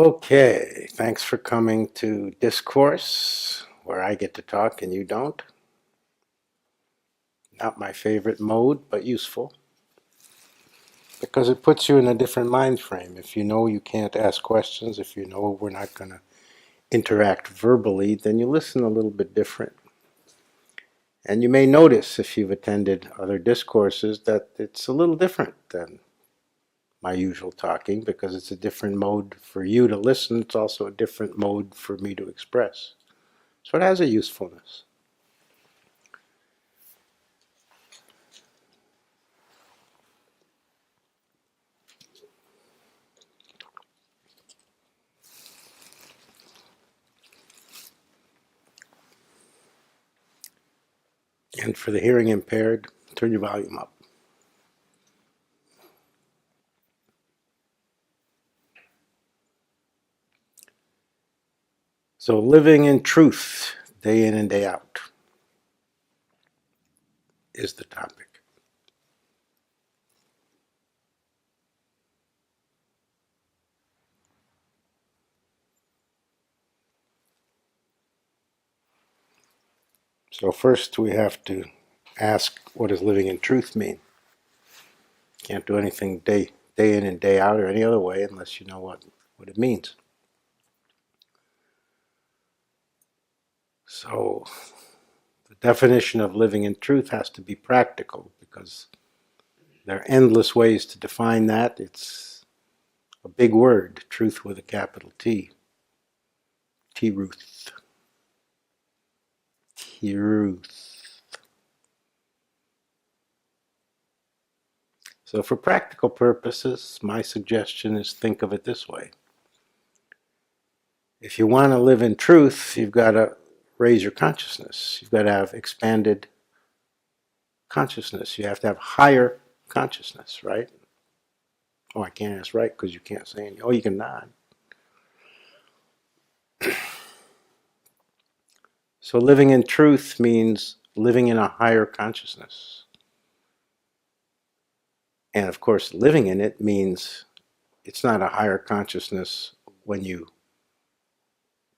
Okay, thanks for coming to Discourse, where I get to talk and you don't. Not my favorite mode, but useful. Because it puts you in a different mind frame. If you know you can't ask questions, if you know we're not going to interact verbally, then you listen a little bit different. And you may notice, if you've attended other discourses, that it's a little different than my usual talking, because it's a different mode for you to listen. It's also a different mode for me to express. So it has a usefulness. And for the hearing impaired, turn your volume up. So living in truth, day in and day out, is the topic. So first we have to ask, what does living in truth mean? Can't do anything day in and day out or any other way unless you know what it means. So the definition of living in truth has to be practical, because there are endless ways to define that. It's a big word, truth with a capital T. T-Ruth. Truth. So for practical purposes, my suggestion is think of it this way. If you want to live in truth, you've got to raise your consciousness. You've got to have expanded consciousness. You have to have higher consciousness, right? Oh, I can't ask right because you can't say anything. Oh, you can nod. So living in truth means living in a higher consciousness. And of course, living in it means it's not a higher consciousness when you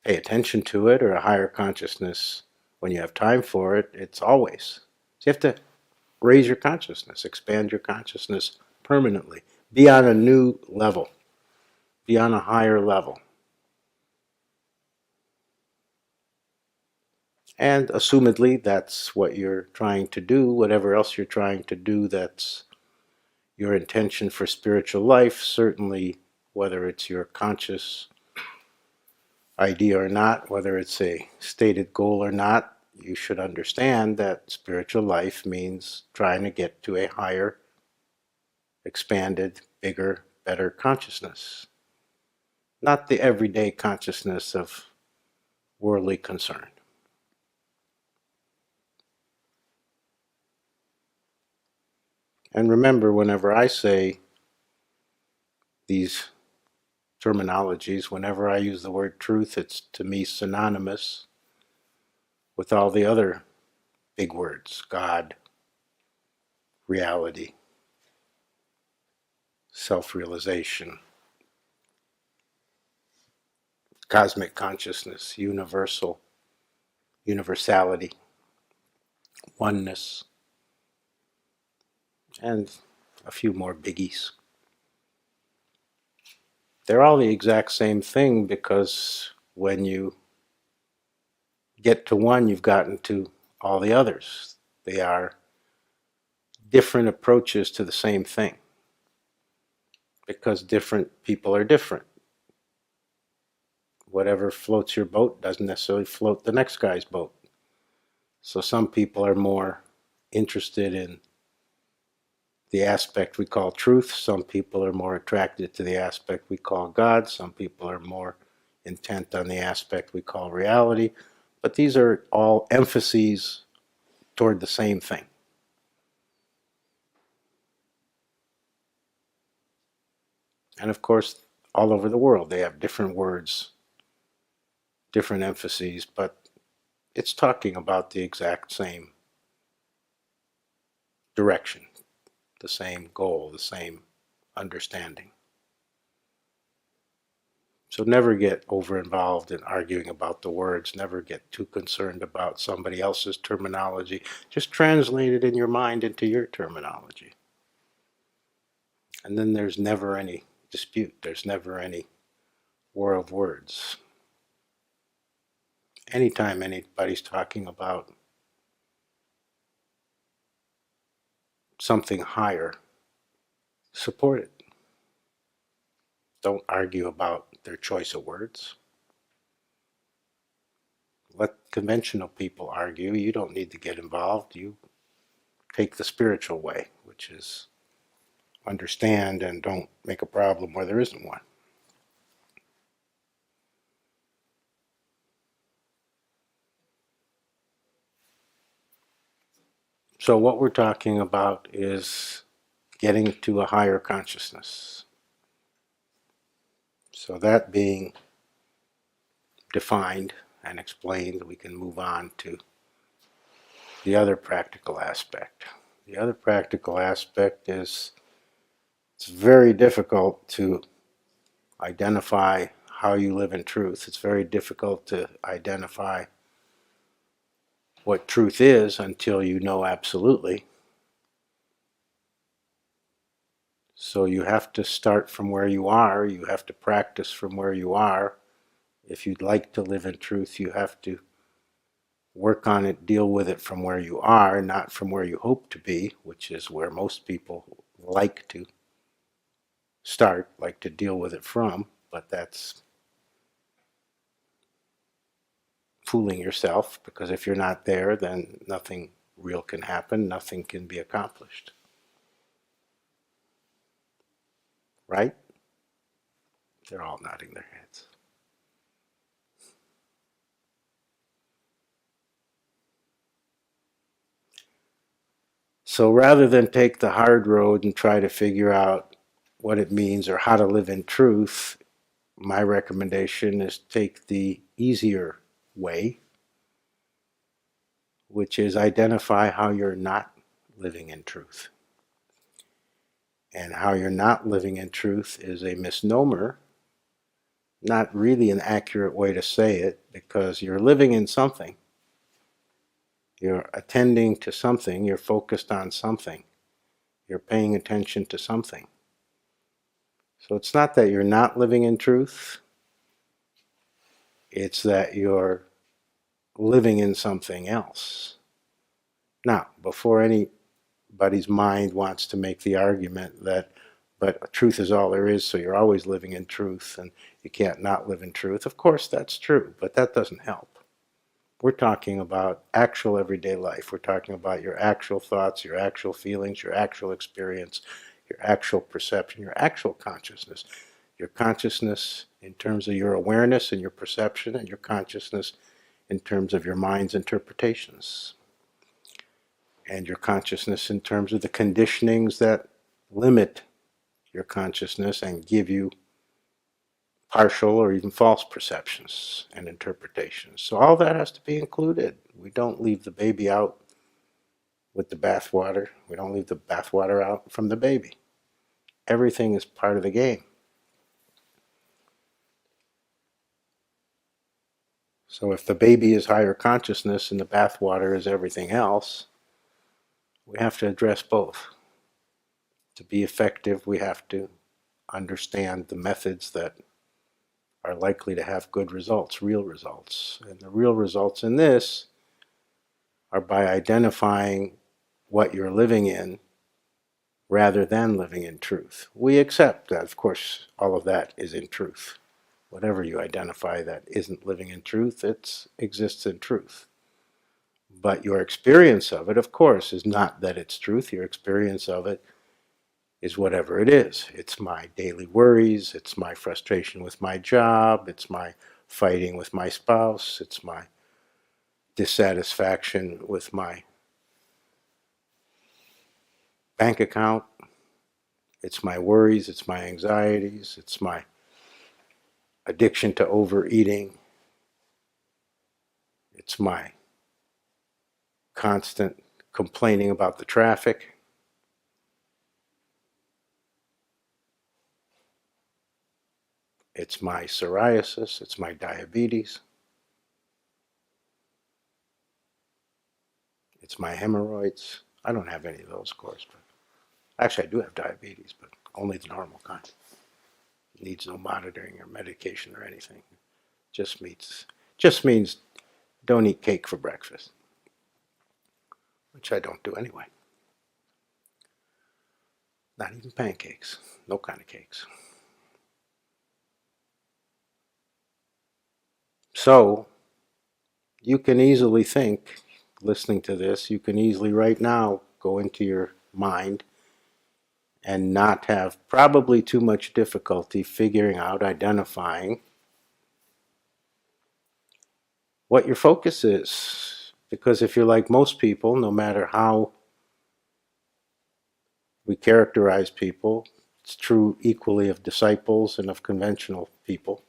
pay attention to it, or a higher consciousness when you have time for it. It's always. So you have to raise your consciousness, expand your consciousness permanently, be on a new level, be on a higher level. And assumedly, that's what you're trying to do. Whatever else you're trying to do, that's your intention for spiritual life. Certainly, whether it's your conscious idea or not, whether it's a stated goal or not, you should understand that spiritual life means trying to get to a higher, expanded, bigger, better consciousness. Not the everyday consciousness of worldly concern. And remember, whenever I say these terminologies, whenever I use the word truth, it's to me synonymous with all the other big words: God, reality, self-realization, cosmic consciousness, universality, oneness, and a few more biggies. They're all the exact same thing, because when you get to one, you've gotten to all the others. They are different approaches to the same thing, because different people are different. Whatever floats your boat doesn't necessarily float the next guy's boat. So some people are more interested in the aspect we call truth. Some people are more attracted to the aspect we call God. Some people are more intent on the aspect we call reality. But these are all emphases toward the same thing. And of course, all over the world, they have different words, different emphases, but it's talking about the exact same direction, the same goal, the same understanding. So never get over involved in arguing about the words. Never get too concerned about somebody else's terminology. Just translate it in your mind into your terminology. And then there's never any dispute. There's never any war of words. Anytime anybody's talking about something higher, support it. Don't argue about their choice of words. Let conventional people argue. You don't need to get involved. You take the spiritual way, which is understand and don't make a problem where there isn't one. So what we're talking about is getting to a higher consciousness. So that being defined and explained, we can move on to the other practical aspect. The other practical aspect is it's very difficult to identify how you live in truth. It's very difficult to identify what truth is until you know absolutely. So you have to start from where you are. You have to practice from where you are. If you'd like to live in truth, you have to work on it, deal with it from where you are, not from where you hope to be, which is where most people like to start, like to deal with it from, but that's fooling yourself, because if you're not there, then nothing real can happen, nothing can be accomplished. Right? They're all nodding their heads. So rather than take the hard road and try to figure out what it means or how to live in truth, my recommendation is take the easier way, which is identify how you're not living in truth. And how you're not living in truth is a misnomer, not really an accurate way to say it, because you're living in something. You're attending to something, you're focused on something, you're paying attention to something. So it's not that you're not living in truth, it's that you're living in something else. Now, before anybody's mind wants to make the argument that, but truth is all there is, so you're always living in truth and you can't not live in truth, of course that's true, but that doesn't help. We're talking about actual everyday life. We're talking about your actual thoughts, your actual feelings, your actual experience, your actual perception, your actual consciousness. Your consciousness in terms of your awareness and your perception, and your consciousness in terms of your mind's interpretations. And your consciousness in terms of the conditionings that limit your consciousness and give you partial or even false perceptions and interpretations. So all that has to be included. We don't leave the baby out with the bathwater. We don't leave the bathwater out from the baby. Everything is part of the game. So if the baby is higher consciousness and the bathwater is everything else, we have to address both. To be effective, we have to understand the methods that are likely to have good results, real results. And the real results in this are by identifying what you're living in rather than living in truth. We accept that, of course, all of that is in truth. Whatever you identify that isn't living in truth, it exists in truth. But your experience of it, of course, is not that it's truth. Your experience of it is whatever it is. It's my daily worries, it's my frustration with my job, it's my fighting with my spouse, it's my dissatisfaction with my bank account, it's my worries, it's my anxieties, it's my addiction to overeating, it's my constant complaining about the traffic. It's my psoriasis, it's my diabetes, it's my hemorrhoids. I don't have any of those, of course, but actually I do have diabetes, but only the normal kind. It needs no monitoring or medication or anything. Just means don't eat cake for breakfast, which I don't do anyway. Not even pancakes, no kind of cakes. So you can easily think, listening to this, you can easily right now go into your mind and not have probably too much difficulty figuring out, identifying what your focus is. Because if you're like most people, no matter how we characterize people, it's true equally of disciples and of conventional people.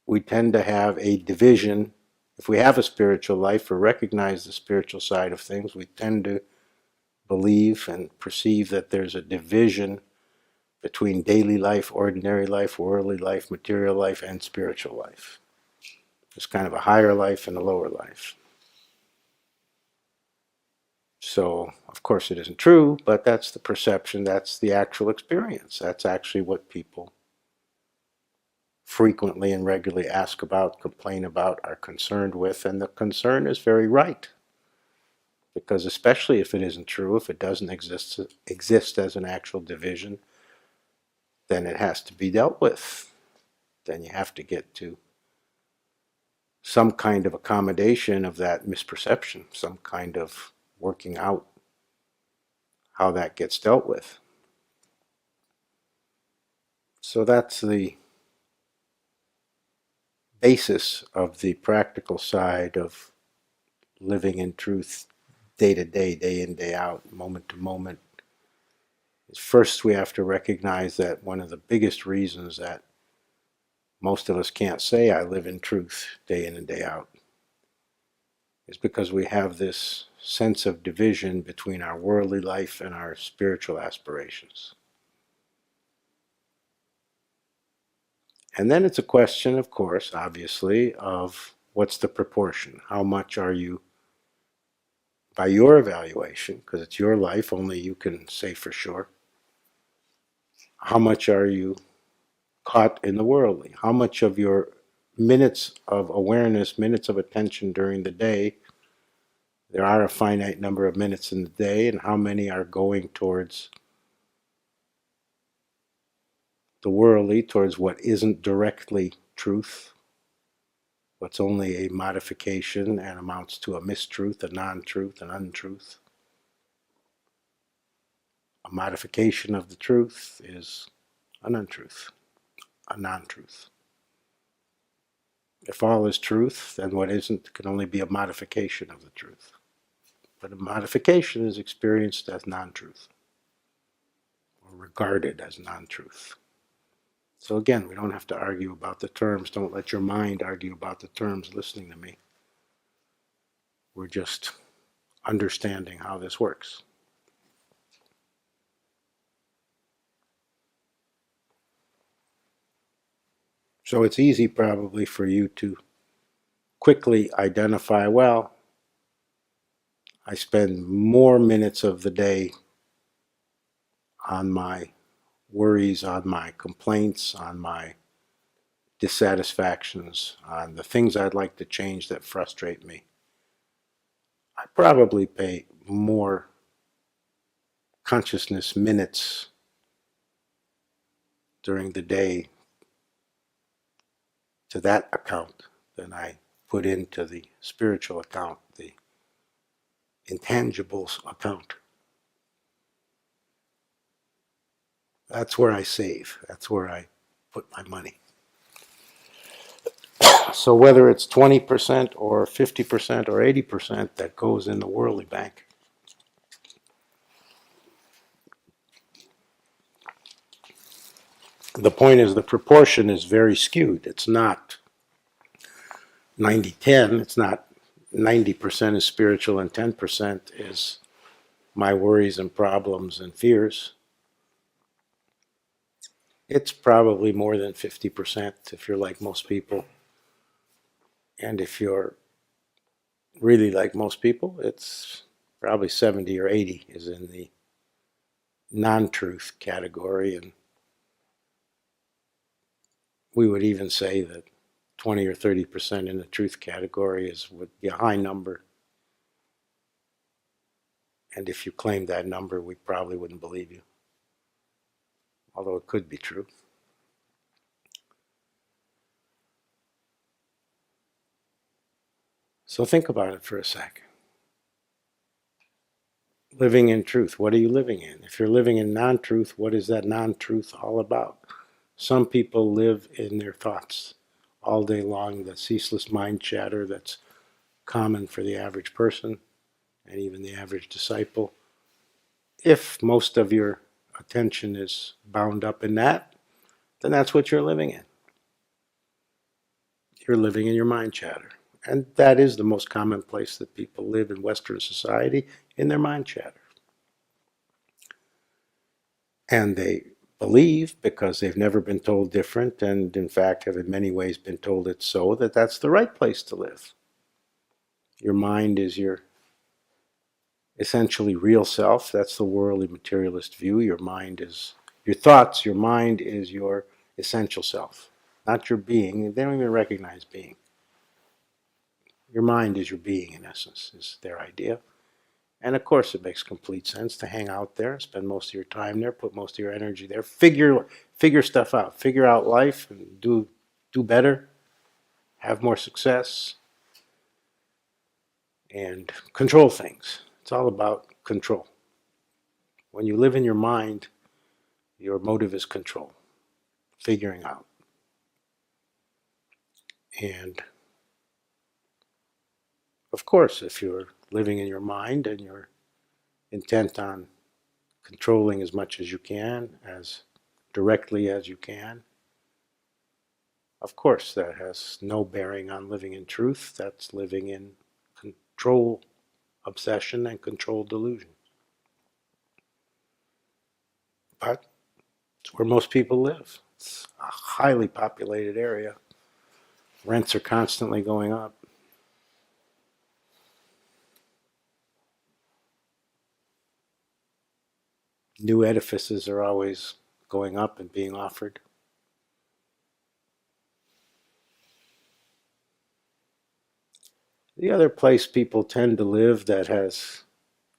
We tend to have a division. If we have a spiritual life or recognize the spiritual side of things, we tend to believe and perceive that there's a division between daily life, ordinary life, worldly life, material life, and spiritual life. There's kind of a higher life and a lower life. So, of course, it isn't true, but that's the perception, that's the actual experience. That's actually what people frequently and regularly ask about, complain about, are concerned with, and the concern is very right. Because especially if it isn't true, if it doesn't exist as an actual division, then it has to be dealt with. Then you have to get to some kind of accommodation of that misperception, some kind of working out how that gets dealt with. So that's the basis of the practical side of living in truth day to day, day in, day out, moment to moment. First, we have to recognize that one of the biggest reasons that most of us can't say I live in truth day in and day out is because we have this sense of division between our worldly life and our spiritual aspirations. And then it's a question, of course, obviously, of what's the proportion? How much are you, by your evaluation, because it's your life, only you can say for sure, how much are you caught in the worldly? How much of your minutes of awareness, minutes of attention during the day, there are a finite number of minutes in the day, and how many are going towards the worldly, towards what isn't directly truth, what's only a modification and amounts to a mistruth, a non-truth, an untruth. A modification of the truth is an untruth, a non-truth. If all is truth, then what isn't can only be a modification of the truth. But a modification is experienced as non-truth, or regarded as non-truth. So again, we don't have to argue about the terms. Don't let your mind argue about the terms listening to me. We're just understanding how this works. So it's easy probably for you to quickly identify, well, I spend more minutes of the day on my worries, on my complaints, on my dissatisfactions, on the things I'd like to change that frustrate me. I probably pay more consciousness minutes during the day to that account than I put into the spiritual account, the intangibles account. That's where I save. That's where I put my money. So whether it's 20% or 50% or 80% that goes in the worldly bank, the point is the proportion is very skewed. It's not 90-10. It's not 90% is spiritual and 10% is my worries and problems and fears, it's probably more than 50% if you're like most people. And if you're really like most people, it's probably 70 or 80 is in the non-truth category. And we would even say that 20 or 30% in the truth category would be a high number. And if you claimed that number, we probably wouldn't believe you, although it could be true. So think about it for a second. Living in truth, what are you living in? If you're living in non-truth, what is that non-truth all about? Some people live in their thoughts all day long, the ceaseless mind chatter that's common for the average person and even the average disciple. If most of your attention is bound up in that, then that's what you're living in. You're living in your mind chatter. And that is the most common place that people live in Western society, in their mind chatter. And they believe, because they've never been told different, and in fact have in many ways been told it's so, that that's the right place to live. Your mind is your essentially real self. That's the worldly materialist view. Your mind is your thoughts. Your mind is your essential self, not your being. They don't even recognize being. Your mind is your being, in essence, is their idea. And of course, it makes complete sense to hang out there, spend most of your time there, put most of your energy there, figure stuff out, figure out life, and do better, have more success, and control things. It's all about control. When you live in your mind, your motive is control, figuring out. And of course, if you're living in your mind and you're intent on controlling as much as you can, as directly as you can, of course, that has no bearing on living in truth. That's living in control obsession and control delusion. But it's where most people live. It's a highly populated area. Rents are constantly going up. New edifices are always going up and being offered. The other place people tend to live that has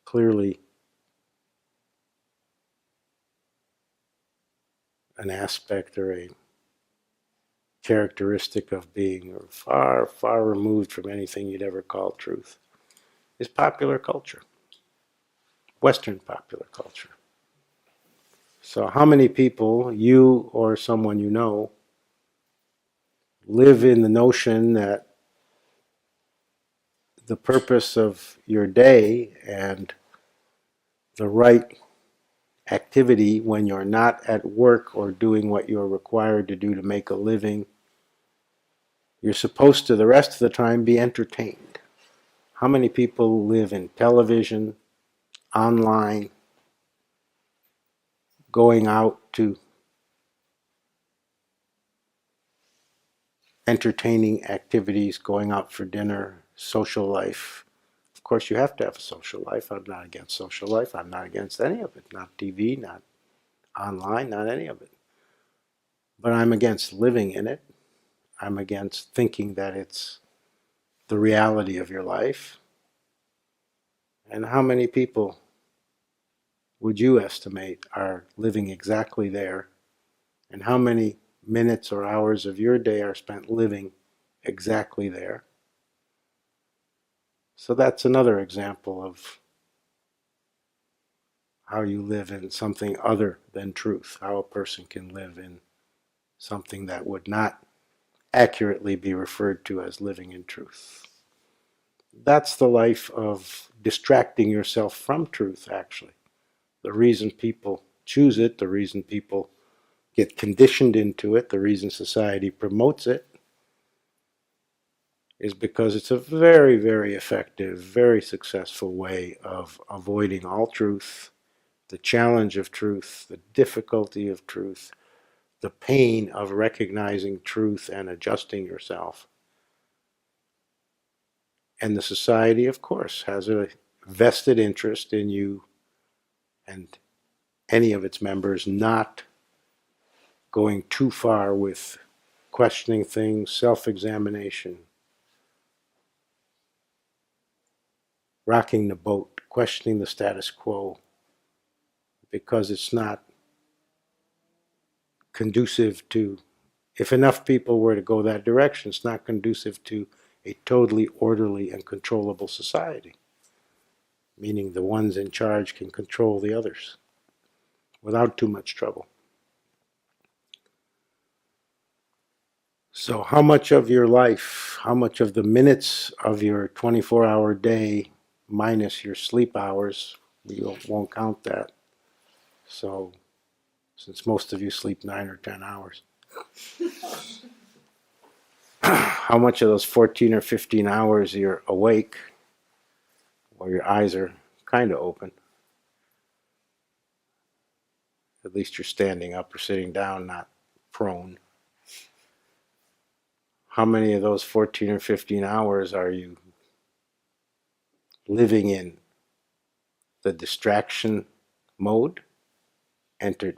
clearly an aspect or a characteristic of being far, far removed from anything you'd ever call truth is popular culture, Western popular culture. So how many people, you or someone you know, live in the notion that the purpose of your day and the right activity when you're not at work or doing what you're required to do to make a living, you're supposed to the rest of the time be entertained? How many people live in television, online, going out to entertaining activities, going out for dinner, social life? Of course, you have to have a social life. I'm not against social life. I'm not against any of it. Not TV, not online, not any of it. But I'm against living in it. I'm against thinking that it's the reality of your life. And how many people would you estimate are living exactly there? And how many minutes or hours of your day are spent living exactly there? So that's another example of how you live in something other than truth, how a person can live in something that would not accurately be referred to as living in truth. That's the life of distracting yourself from truth, actually. The reason people choose it, the reason people get conditioned into it, the reason society promotes it, is because it's a very, very effective, very successful way of avoiding all truth, the challenge of truth, the difficulty of truth, the pain of recognizing truth and adjusting yourself. And the society, of course, has a vested interest in you and any of its members not going too far with questioning things, self-examination, rocking the boat, questioning the status quo, because it's not conducive to, if enough people were to go that direction, it's not conducive to a totally orderly and controllable society, meaning the ones in charge can control the others without too much trouble. So how much of your life, how much of the minutes of your 24-hour day minus your sleep hours, we won't count that. So since most of you sleep 9 or 10 hours, how much of those 14 or 15 hours you're awake or your eyes are kind of open? At least you're standing up or sitting down, not prone. How many of those 14 or 15 hours are you living in the distraction mode?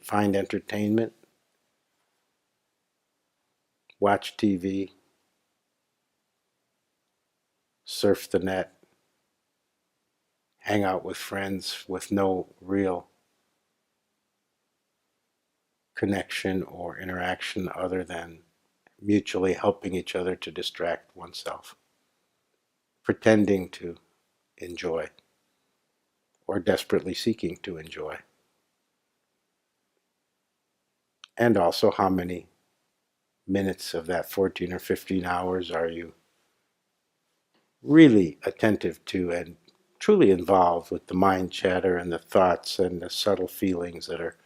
Find entertainment, watch TV, surf the net, hang out with friends with no real connection or interaction other than mutually helping each other to distract oneself, pretending to enjoy or desperately seeking to enjoy. And also, how many minutes of that 14 or 15 hours are you really attentive to and truly involved with the mind chatter and the thoughts and the subtle feelings that are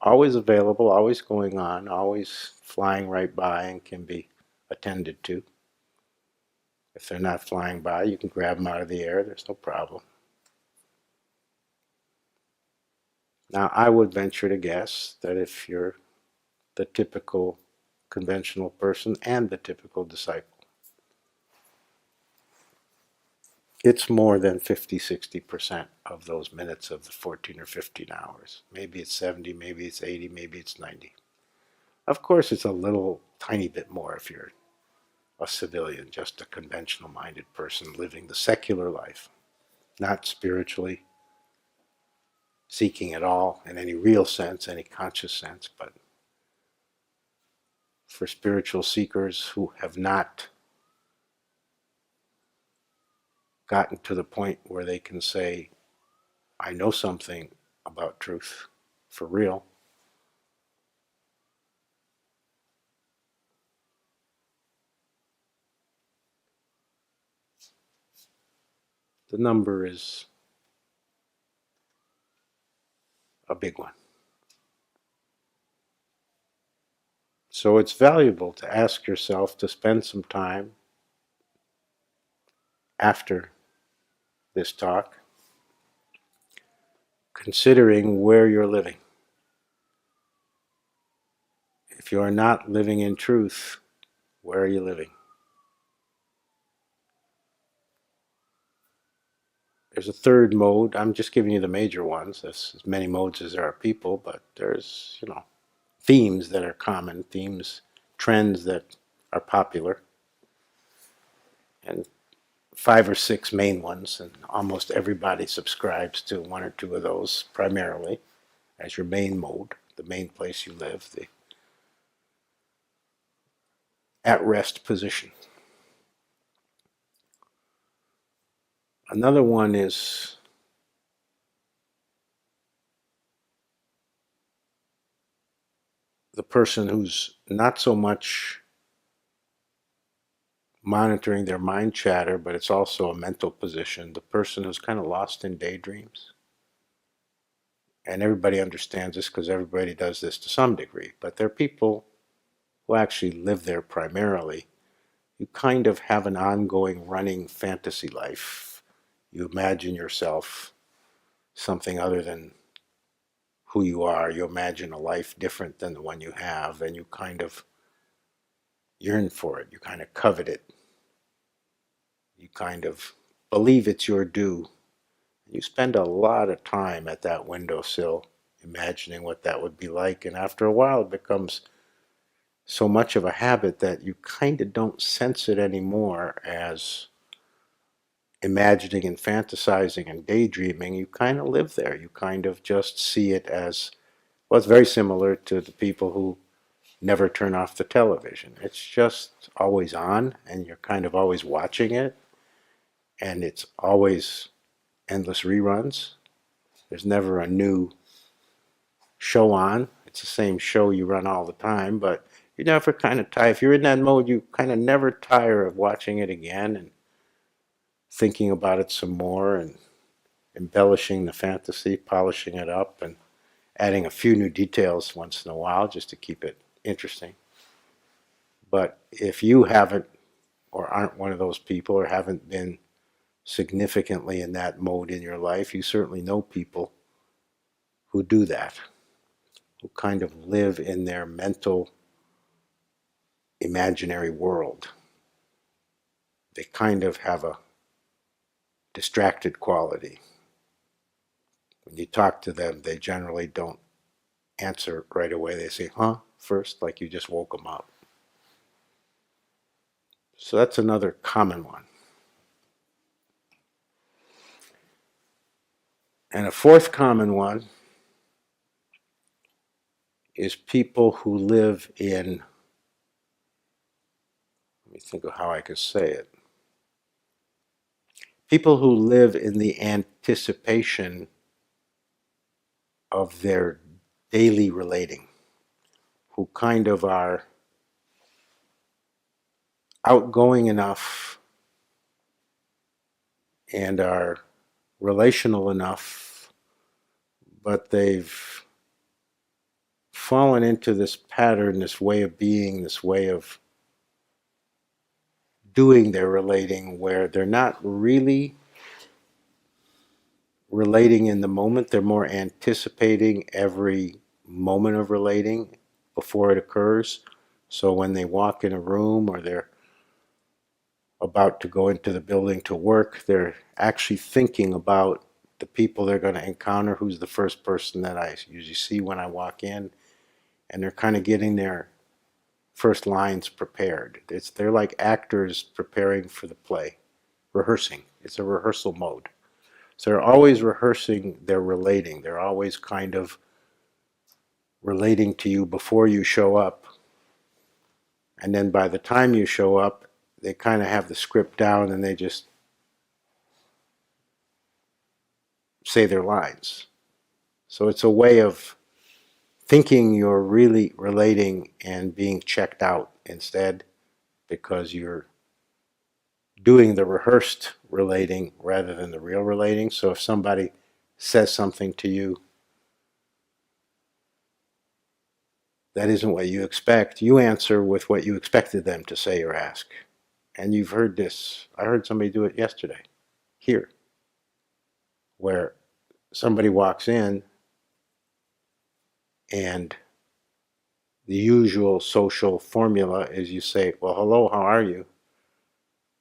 always available, always going on, always flying right by and can be attended to. If they're not flying by, you can grab them out of the air, there's no problem. Now, I would venture to guess that if you're the typical conventional person and the typical disciple, it's more than 50-60% of those minutes of the 14 or 15 hours. Maybe it's 70, maybe it's 80, maybe it's 90. Of course, it's a little tiny bit more if you're a civilian, just a conventional minded person living the secular life, not spiritually seeking at all in any real sense, any conscious sense, but for spiritual seekers who have not gotten to the point where they can say, I know something about truth for real. The number is a big one. So it's valuable to ask yourself to spend some time after this talk considering where you're living. If you are not living in truth, where are you living? There's a third mode. I'm just giving you the major ones. There's as many modes as there are people, but there's, themes that are common, themes, trends that are popular, and 5 or 6 main ones, and almost everybody subscribes to one or two of those primarily as your main mode, the main place you live, the at-rest position. Another one is the person who's not so much monitoring their mind chatter, but it's also a mental position, the person who's kind of lost in daydreams. And everybody understands this because everybody does this to some degree, but there are people who actually live there primarily you kind of have an ongoing running fantasy life. You imagine yourself something other than who you are. You imagine a life different than the one you have, and you kind of yearn for it. You kind of covet it. You kind of believe it's your due. You spend a lot of time at that windowsill imagining what that would be like, and after a while it becomes so much of a habit that you kind of don't sense it anymore as imagining and fantasizing and daydreaming. You kind of live there. You kind of just see it as, well, it's very similar to the people who never turn off the television. It's just always on, and you're kind of always watching it, and it's always endless reruns. There's never a new show on. It's the same show you run all the time, but you never kind of tire. If you're in that mode, you kind of never tire of watching it again and thinking about it some more and embellishing the fantasy, polishing it up, and adding a few new details once in a while just to keep it interesting. But if you haven't or aren't one of those people or haven't been significantly in that mode in your life, you certainly know people who do that, who kind of live in their mental imaginary world. They kind of have a distracted quality. When you talk to them, they generally don't answer right away. They say, huh, first, like you just woke them up. So that's another common one. And a fourth common one is people who live in, let me think of how I could say it. People who live in the anticipation of their daily relating, who kind of are outgoing enough and are relational enough, but they've fallen into this pattern, this way of being, this way of doing their relating, where they're not really relating in the moment. They're more anticipating every moment of relating before it occurs. So when they walk in a room or they're about to go into the building to work, they're actually thinking about the people they're going to encounter, who's the first person that I usually see when I walk in, and they're kind of getting their first lines prepared. They're like actors preparing for the play, rehearsing. It's a rehearsal mode. So they're always rehearsing their relating. They're always kind of relating to you before you show up. And then by the time you show up, they kind of have the script down and they just say their lines. So it's a way of thinking you're really relating and being checked out instead, because you're doing the rehearsed relating rather than the real relating. So if somebody says something to you that isn't what you expect, you answer with what you expected them to say or ask. And you've heard this. I heard somebody do it yesterday here, where somebody walks in and the usual social formula is you say, well, hello, how are you?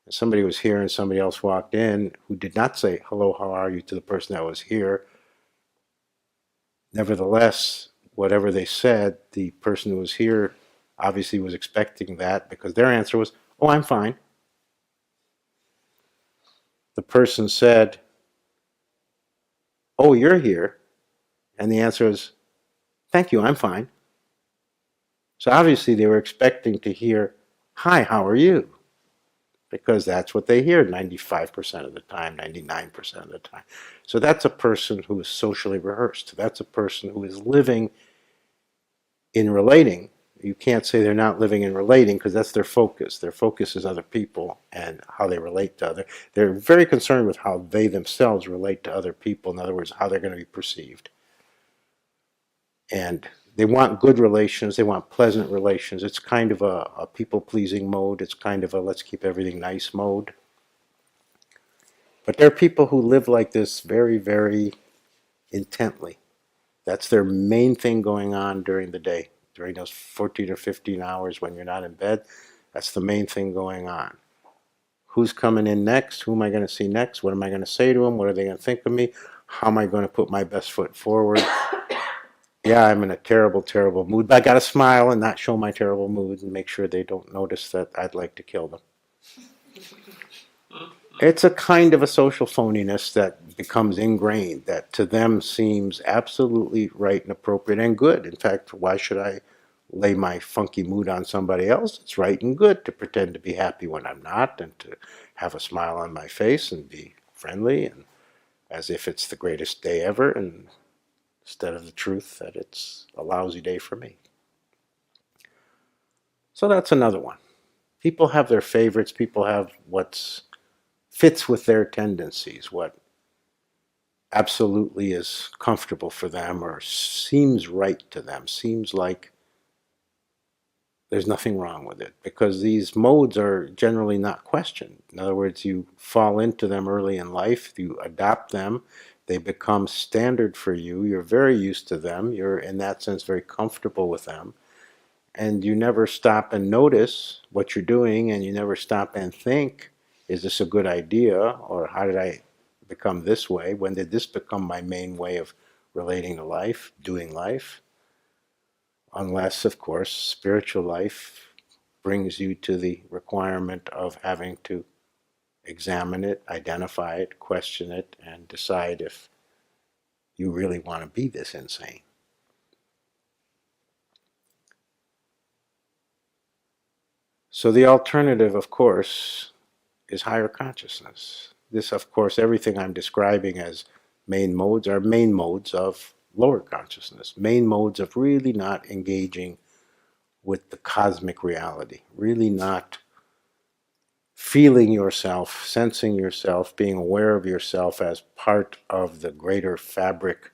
And somebody was here and somebody else walked in who did not say, hello, how are you, to the person that was here. Nevertheless, whatever they said, the person who was here obviously was expecting that, because their answer was, oh, I'm fine. The person said, oh, you're here. And the answer was, thank you, I'm fine. So obviously they were expecting to hear, hi, how are you? Because that's what they hear 95% of the time, 99% of the time. So that's a person who is socially rehearsed. That's a person who is living in relating. You can't say they're not living in relating, because that's their focus. Their focus is other people and how they relate to other. They're very concerned with how they themselves relate to other people. In other words, how they're going to be perceived. And they want good relations, they want pleasant relations. It's kind of a people-pleasing mode. It's kind of a let's keep everything nice mode. But there are people who live like this very, very intently. That's their main thing going on during the day. During those 14 or 15 hours when you're not in bed, that's the main thing going on. Who's coming in next? Who am I going to see next? What am I going to say to them? What are they going to think of me? How am I going to put my best foot forward? Yeah, I'm in a terrible, terrible mood, but I got to smile and not show my terrible mood and make sure they don't notice that I'd like to kill them. It's a kind of a social phoniness that becomes ingrained, that to them seems absolutely right and appropriate and good. In fact, why should I lay my funky mood on somebody else? It's right and good to pretend to be happy when I'm not, and to have a smile on my face and be friendly and as if it's the greatest day ever, and instead of the truth that it's a lousy day for me. So that's another one. People have their favorites. People have what fits with their tendencies, what absolutely is comfortable for them or seems right to them, seems like there's nothing wrong with it, because these modes are generally not questioned. In other words, you fall into them early in life, you adopt them, they become standard for you, you're very used to them, you're in that sense very comfortable with them, and you never stop and notice what you're doing, and you never stop and think, is this a good idea, or how did I become this way? When did this become my main way of relating to life, doing life? Unless, of course, spiritual life brings you to the requirement of having to examine it, identify it, question it, and decide if you really want to be this insane. So the alternative, of course, is higher consciousness. This, of course, everything I'm describing as main modes are main modes of lower consciousness, main modes of really not engaging with the cosmic reality, really not feeling yourself, sensing yourself, being aware of yourself as part of the greater fabric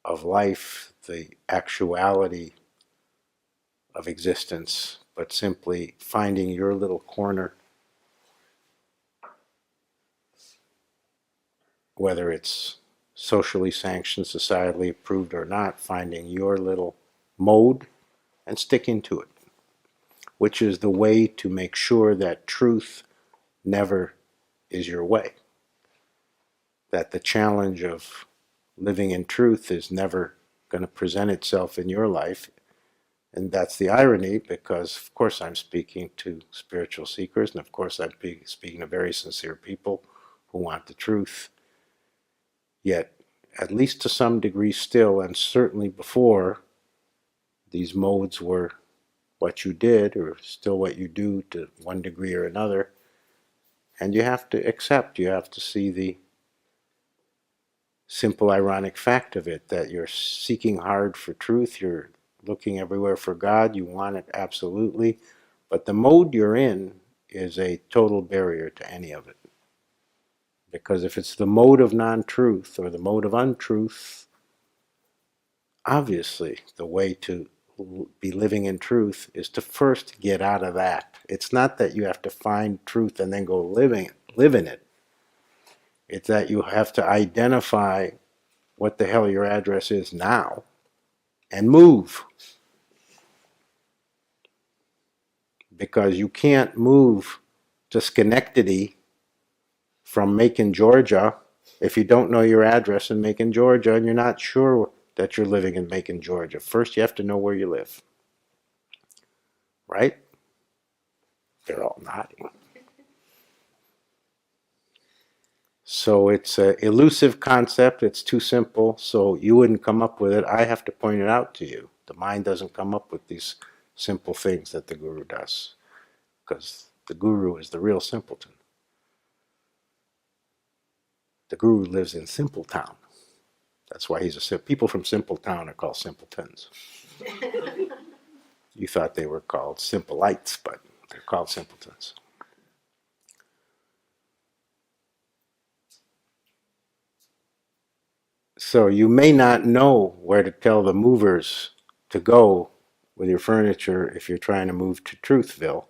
of life, the actuality of existence, but simply finding your little corner, whether it's socially sanctioned, societally approved or not, finding your little mode and sticking to it, which is the way to make sure that truth never is your way. That the challenge of living in truth is never going to present itself in your life. And that's the irony, because of course I'm speaking to spiritual seekers, and of course I'm speaking to very sincere people who want the truth. Yet, at least to some degree still, and certainly before, these modes were what you did, or still what you do to one degree or another. And you have to accept, you have to see the simple ironic fact of it, that you're seeking hard for truth, you're looking everywhere for God, you want it absolutely, but the mode you're in is a total barrier to any of it. Because if it's the mode of non-truth or the mode of untruth, obviously the way to be living in truth is to first get out of that. It's not that you have to find truth and then go live in it. It's that you have to identify what the hell your address is now and move. Because you can't move to Schenectady from Macon, Georgia, if you don't know your address in Macon, Georgia, and you're not sure that you're living in Macon, Georgia. First, you have to know where you live. Right? They're all nodding. So it's an elusive concept. It's too simple, so you wouldn't come up with it. I have to point it out to you. The mind doesn't come up with these simple things that the guru does, because the guru is the real simpleton. The guru lives in Simple Town. That's why people from Simple Town are called simpletons. You thought they were called simplites, but they're called simpletons. So you may not know where to tell the movers to go with your furniture if you're trying to move to Truthville,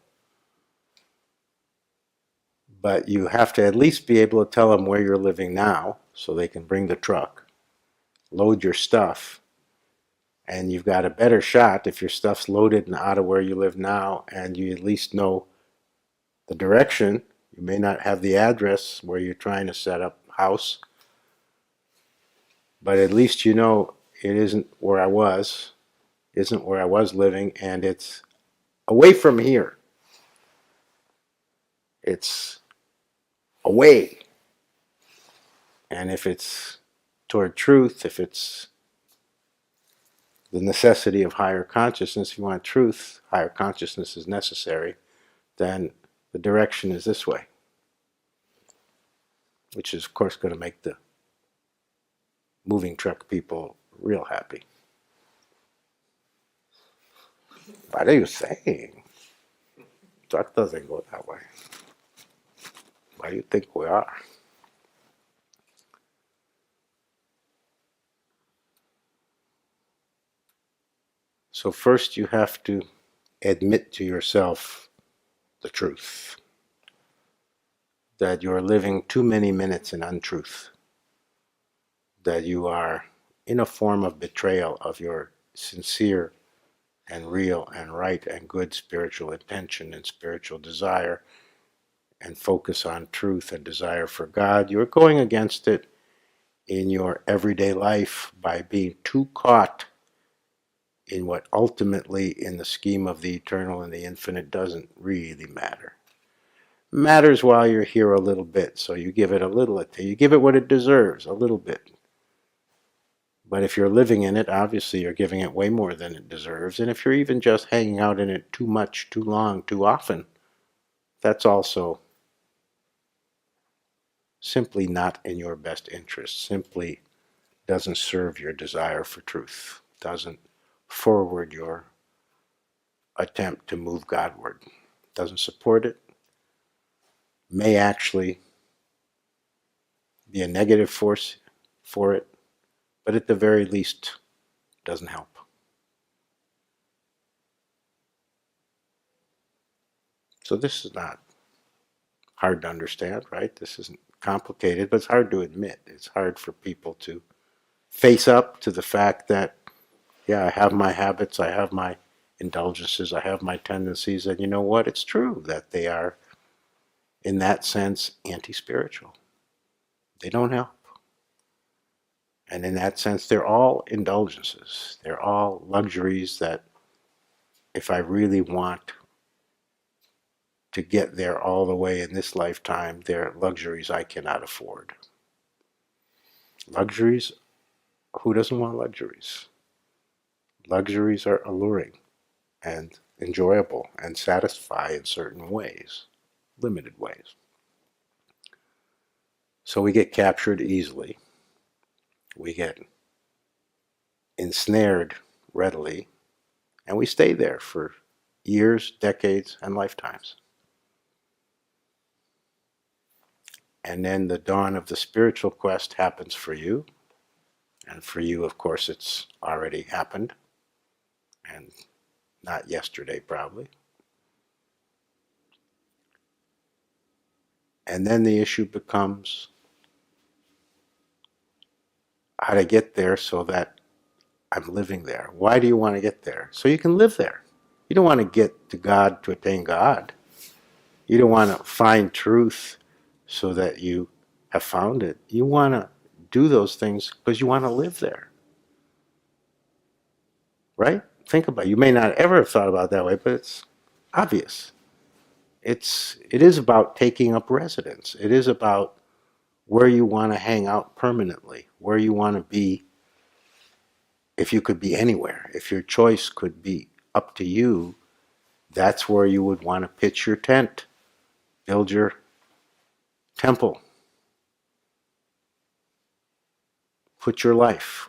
but you have to at least be able to tell them where you're living now so they can bring the truck, load your stuff, and you've got a better shot if your stuff's loaded and out of where you live now and you at least know the direction. You may not have the address where you're trying to set up house, but at least you know it isn't where I was living, and it's away from here. It's away. And if it's toward truth, if it's the necessity of higher consciousness, if you want truth, higher consciousness is necessary, then the direction is this way, which is, of course, going to make the moving truck people real happy. What are you saying? Truck doesn't go that way. Why do you think we are? So first you have to admit to yourself the truth, that you're living too many minutes in untruth, that you are in a form of betrayal of your sincere and real and right and good spiritual intention and spiritual desire and focus on truth and desire for God. You're going against it in your everyday life by being too caught in what ultimately, in the scheme of the eternal and the infinite, doesn't really matter. Matters while you're here a little bit, so you give it a little, you give it what it deserves, a little bit. But if you're living in it, obviously you're giving it way more than it deserves. And if you're even just hanging out in it too much, too long, too often, that's also simply not in your best interest, simply doesn't serve your desire for truth, doesn't forward your attempt to move Godward, doesn't support it, may actually be a negative force for it, but at the very least doesn't help. So this is not hard to understand, right? This isn't complicated, but it's hard to admit. It's hard for people to face up to the fact that, yeah, I have my habits, I have my indulgences, I have my tendencies, and you know what? It's true that they are, in that sense, anti-spiritual. They don't help. And in that sense, they're all indulgences. They're all luxuries that, if I really want to get there all the way in this lifetime, they're luxuries I cannot afford. Luxuries, who doesn't want luxuries? Luxuries are alluring and enjoyable and satisfy in certain ways, limited ways. So we get captured easily. We get ensnared readily, and we stay there for years, decades, and lifetimes. And then the dawn of the spiritual quest happens for you, and for you, of course, it's already happened, and not yesterday probably. And then the issue becomes how to get there so that I'm living there. Why do you want to get there? So you can live there. You don't want to get to God to attain God. You don't want to find truth so that you have found it. You want to do those things because you want to live there. Right? Think about it. You may not ever have thought about it that way, but it's obvious. It is about taking up residence. It is about where you want to hang out permanently, where you want to be. If you could be anywhere, if your choice could be up to you, that's where you would want to pitch your tent, build your temple, put your life,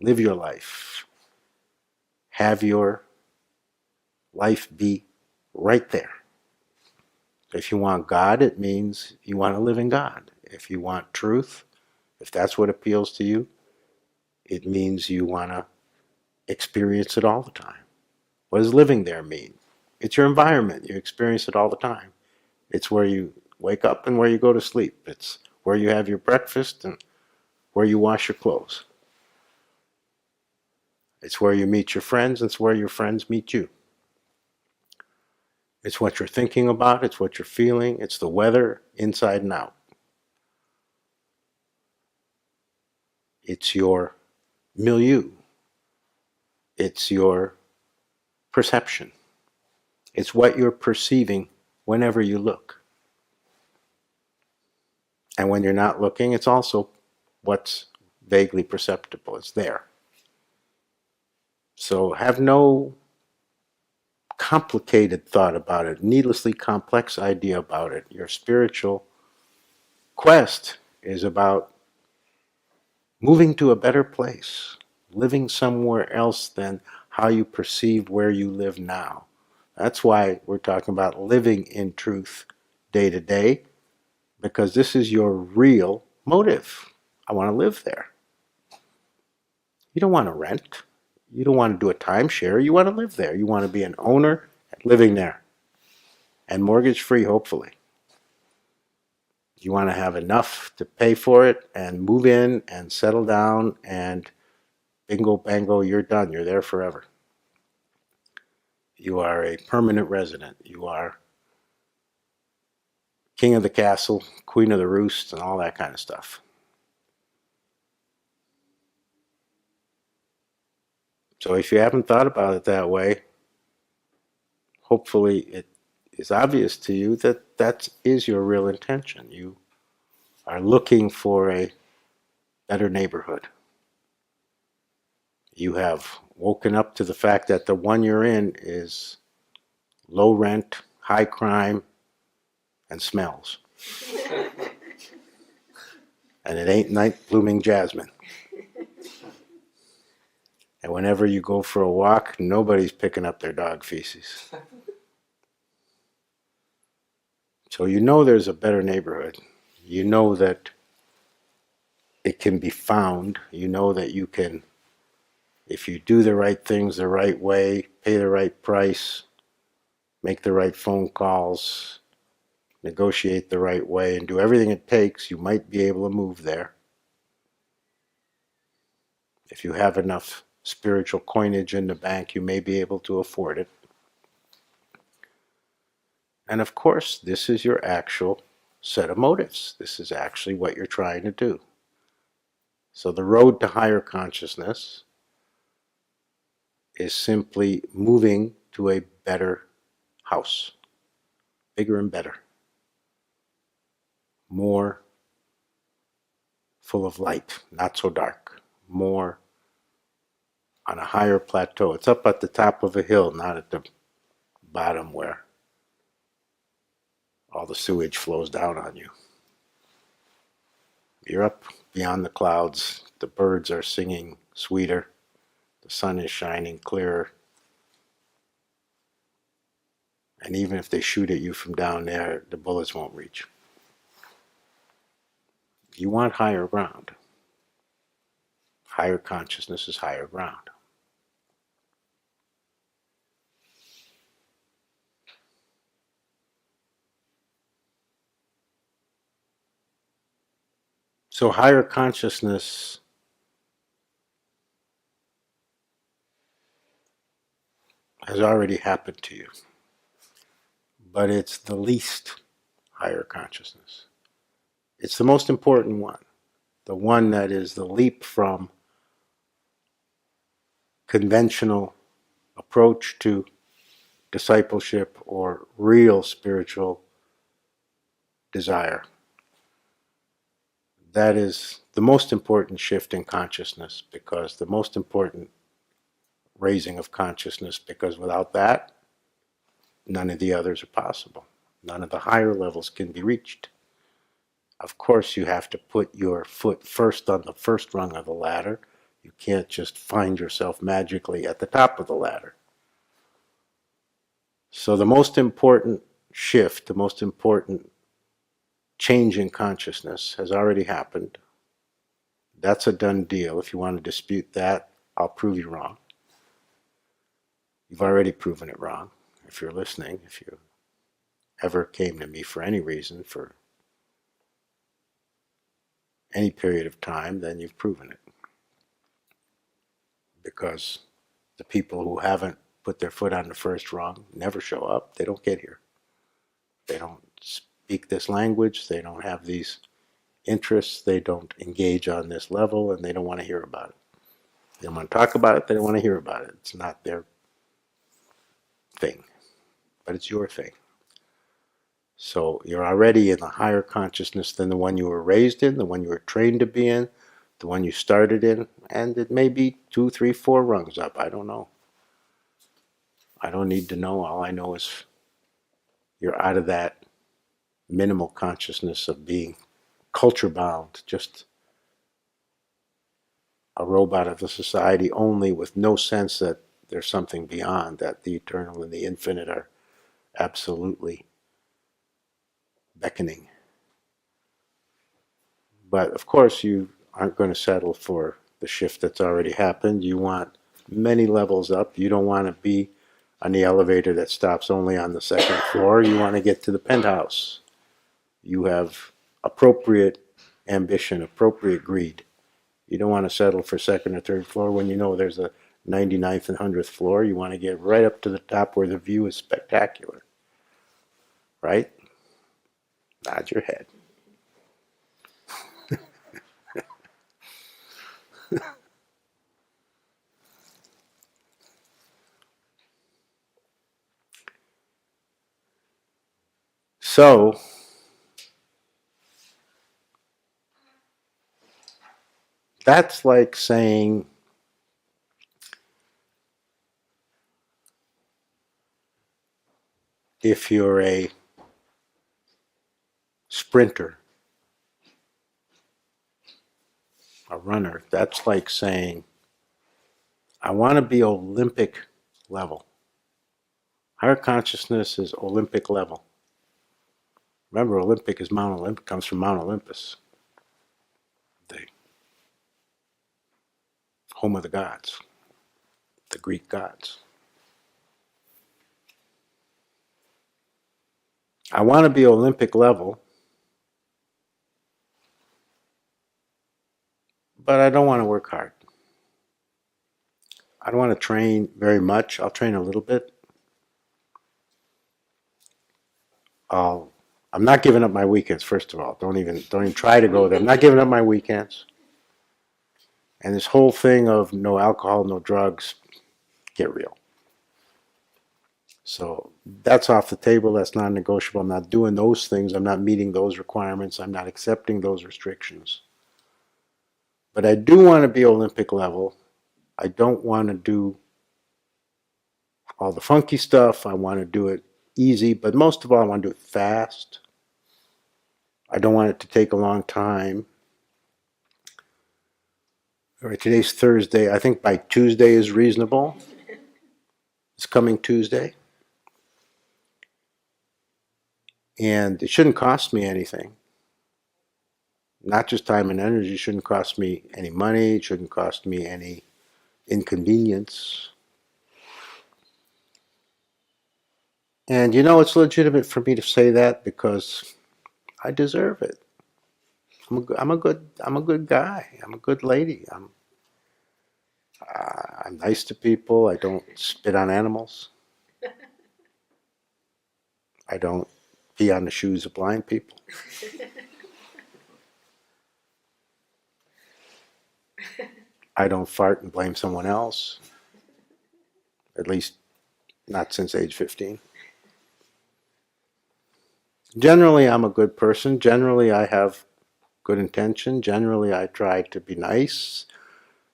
live your life, have your life be right there. If you want God, it means you want to live in God. If you want truth, If that's what appeals to you, it means you want to experience it all the time. What does living there mean? It's your environment. You experience it all the time. It's where you wake up and where you go to sleep. It's where you have your breakfast and where you wash your clothes. It's where you meet your friends, and it's where your friends meet you. It's what you're thinking about, it's what you're feeling, it's the weather inside and out. It's your milieu. It's your perception. It's what you're perceiving whenever you look. And when you're not looking, it's also what's vaguely perceptible. It's there. So have no complicated thought about it, needlessly complex idea about it. Your spiritual quest is about moving to a better place, living somewhere else than how you perceive where you live now. That's why we're talking about living in truth day to day, because this is your real motive. I want to live there. You don't want to rent. You don't want to do a timeshare. You want to live there. You want to be an owner living there, and mortgage free, hopefully. You want to have enough to pay for it and move in and settle down, and bingo bango, you're done. You're there forever. You are a permanent resident. You are king of the castle, queen of the roost, and all that kind of stuff. So if you haven't thought about it that way, hopefully it is obvious to you that that is your real intention. You are looking for a better neighborhood. You have woken up to the fact that the one you're in is low rent, high crime, and smells. And it ain't night blooming jasmine. And whenever you go for a walk, nobody's picking up their dog feces. So you know there's a better neighborhood. You know that it can be found. You know that you can, if you do the right things the right way, pay the right price, make the right phone calls, negotiate the right way, and do everything it takes, you might be able to move there. If you have enough spiritual coinage in the bank, you may be able to afford it. And of course, this is your actual set of motives. This is actually what you're trying to do. So the road to higher consciousness is simply moving to a better house, bigger and better, more full of light, not so dark, more on a higher plateau. It's up at the top of a hill, not at the bottom where all the sewage flows down on you. You're up beyond the clouds. The birds are singing sweeter. The sun is shining clearer. And even if they shoot at you from down there, the bullets won't reach. You want higher ground. Higher consciousness is higher ground. So higher consciousness has already happened to you, but it's the least higher consciousness. It's the most important one, the one that is the leap from conventional approach to discipleship or real spiritual desire. That is the most important shift in consciousness, because the most important raising of consciousness, because without that, none of the others are possible. None of the higher levels can be reached. Of course, you have to put your foot first on the first rung of the ladder. You can't just find yourself magically at the top of the ladder. So the most important shift, the most important change in consciousness has already happened. That's a done deal. If you want to dispute that, I'll prove you wrong. You've already proven it wrong. If you're listening, if you ever came to me for any reason, for any period of time, then you've proven it. Because the people who haven't put their foot on the first rung never show up. They don't get here. They don't speak this language. They don't have these interests. They don't engage on this level, and they don't want to hear about it. They don't want to talk about it. They don't want to hear about it. It's not their thing, but it's your thing. So you're already in a higher consciousness than the one you were raised in, the one you were trained to be in, the one you started in, and it may be 2, 3, 4 rungs up. I don't know. I don't need to know. All I know is you're out of that minimal consciousness of being culture bound, just a robot of the society only, with no sense that there's something beyond, that the eternal and the infinite are absolutely beckoning. But of course, you aren't going to settle for the shift that's already happened. You want many levels up. You don't want to be on the elevator that stops only on the second floor. You want to get to the penthouse. You have appropriate ambition, appropriate greed. You don't want to settle for second or third floor when you know there's a 99th and 100th floor. You want to get right up to the top where the view is spectacular. Right? Nod your head. So, that's like saying if you're a sprinter, a runner, that's like saying, I want to be Olympic level. Higher consciousness is Olympic level. Remember, Olympic is Mount Olympus, comes from Mount Olympus, the home of the gods, the Greek gods. I want to be Olympic level, but I don't want to work hard. I don't want to train very much. I'll train a little bit. I'm not giving up my weekends, first of all. Don't even try to go there. I'm not giving up my weekends. And this whole thing of no alcohol, no drugs, get real. So that's off the table. That's non-negotiable. I'm not doing those things. I'm not meeting those requirements. I'm not accepting those restrictions. But I do want to be Olympic level. I don't want to do all the funky stuff. I want to do it easy, but most of all, I want to do it fast. I don't want it to take a long time. All right, today's Thursday. I think by Tuesday is reasonable. It's coming Tuesday. And it shouldn't cost me anything. Not just time and energy. It shouldn't cost me any money. It shouldn't cost me any inconvenience. And you know, it's legitimate for me to say that because I deserve it. I'm a good guy. I'm a good lady. I'm nice to people. I don't spit on animals. I don't pee on the shoes of blind people. I don't fart and blame someone else. At least not since age 15. Generally, I'm a good person. Generally, I have good intention. Generally, I try to be nice.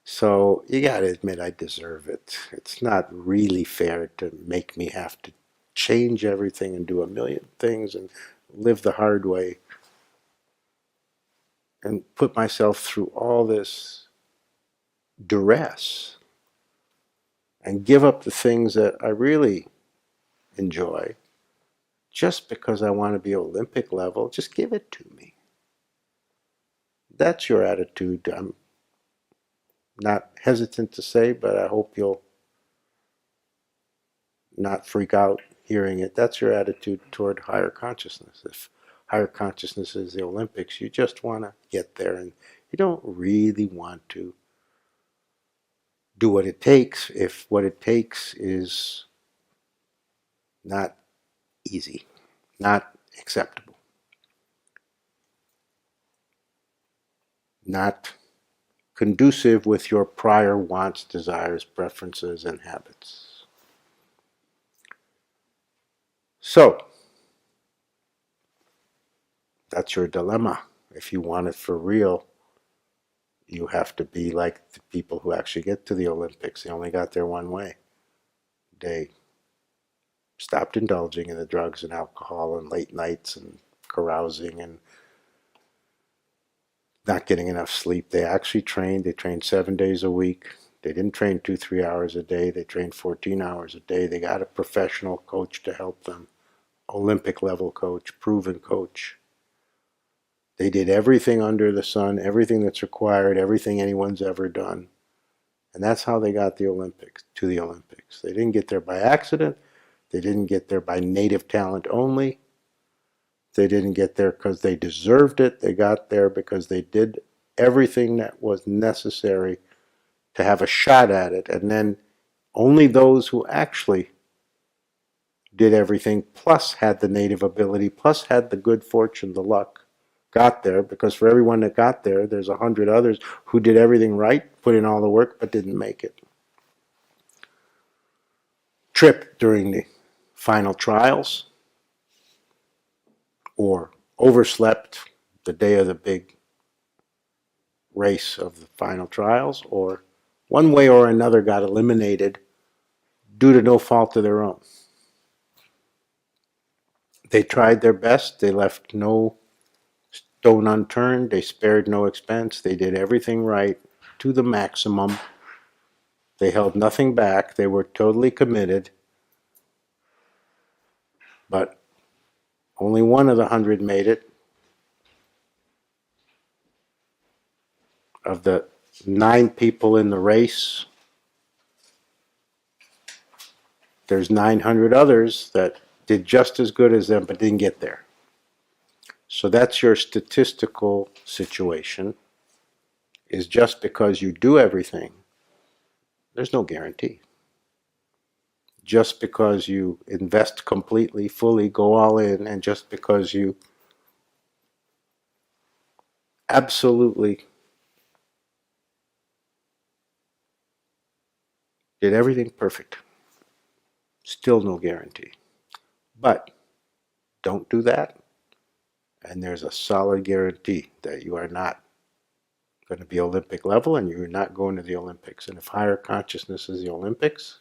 So you got to admit I deserve it. It's not really fair to make me have to change everything and do a million things and live the hard way and put myself through all this duress and give up the things that I really enjoy just because I want to be Olympic level. Just give it to me. That's your attitude. not hesitant to say, but I hope you'll not freak out hearing it. That's your attitude toward higher consciousness. If higher consciousness is the Olympics, you just want to get there, and you don't really want to do what it takes if what it takes is not easy, not acceptable, not conducive with your prior wants, desires, preferences, and habits. So, that's your dilemma. If you want it for real, you have to be like the people who actually get to the Olympics. They only got there one way. They stopped indulging in the drugs and alcohol and late nights and carousing and not getting enough sleep. They actually trained. They trained 7 days a week. They didn't train 2-3 hours a day. They trained 14 hours a day. They got a professional coach to help them, Olympic level coach, proven coach. They did everything under the sun, everything that's required, everything anyone's ever done. And that's how they got the Olympics, to the Olympics. They didn't get there by accident. They didn't get there by native talent only. They didn't get there because they deserved it. They got there because they did everything that was necessary to have a shot at it. And then only those who actually did everything, plus had the native ability, plus had the good fortune, the luck, got there. Because for everyone that got there, there's 100 others who did everything right, put in all the work, but didn't make it. Tripped during the final trials, or overslept the day of the big race of the final trials, or one way or another got eliminated due to no fault of their own. They tried their best. They left no stone unturned. They spared no expense. They did everything right to the maximum. They held nothing back. They were totally committed. But only one of the 100 made it. Of the 9 people in the race, there's 900 others that did just as good as them but didn't get there. So that's your statistical situation, is just because you do everything, there's no guarantee. Just because you invest completely, fully, go all in, and just because you absolutely did everything perfect, still no guarantee. But don't do that, and there's a solid guarantee that you are not going to be Olympic level and you're not going to the Olympics. And if higher consciousness is the Olympics,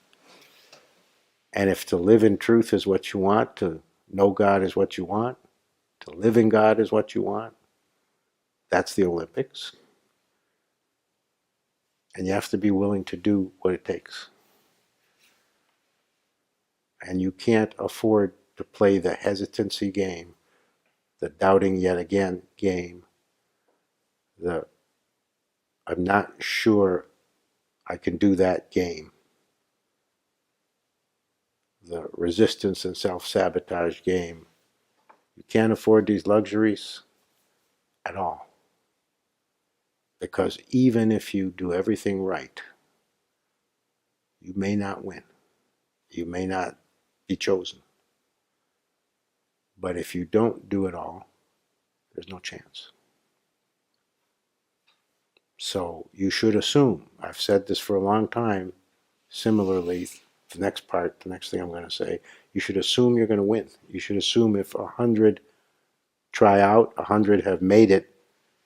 and if to live in truth is what you want, to know God is what you want, to live in God is what you want, that's the Olympics. And you have to be willing to do what it takes. And you can't afford to play the hesitancy game, the doubting yet again game, the I'm not sure I can do that game, the resistance and self-sabotage game. You can't afford these luxuries at all. Because even if you do everything right, you may not win. You may not be chosen. But if you don't do it all, there's no chance. So you should assume, I've said this for a long time, similarly, the next thing I'm going to say, you should assume you're going to win. You should assume if 100 try out, 100 have made it,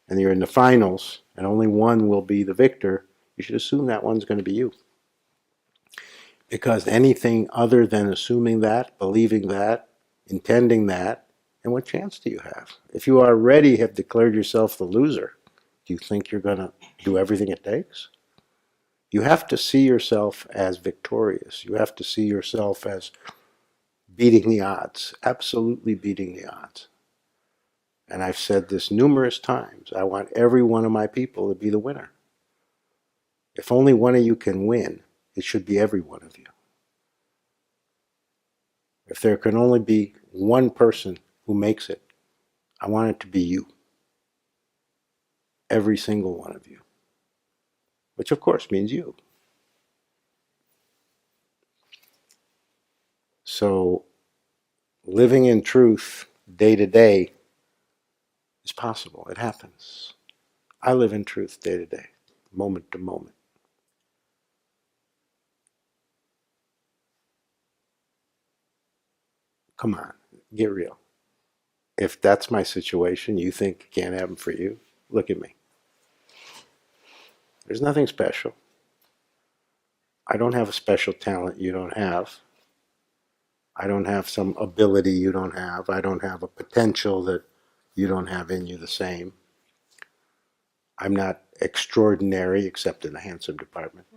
and you're in the finals, and only one will be the victor, you should assume that one's going to be you. Because anything other than assuming that, believing that, intending that, and what chance do you have? If you already have declared yourself the loser, do you think you're going to do everything it takes? You have to see yourself as victorious. You have to see yourself as beating the odds, absolutely beating the odds. And I've said this numerous times. I want every one of my people to be the winner. If only one of you can win, it should be every one of you. If there can only be one person who makes it, I want it to be you. Every single one of you. Which of course means you. So living in truth day to day is possible. It happens. I live in truth day to day, moment to moment. Come on, get real. If that's my situation, you think it can't happen for you? Look at me. There's nothing special. I don't have a special talent you don't have. I don't have some ability you don't have. I don't have a potential that you don't have in you the same. I'm not extraordinary except in the handsome department.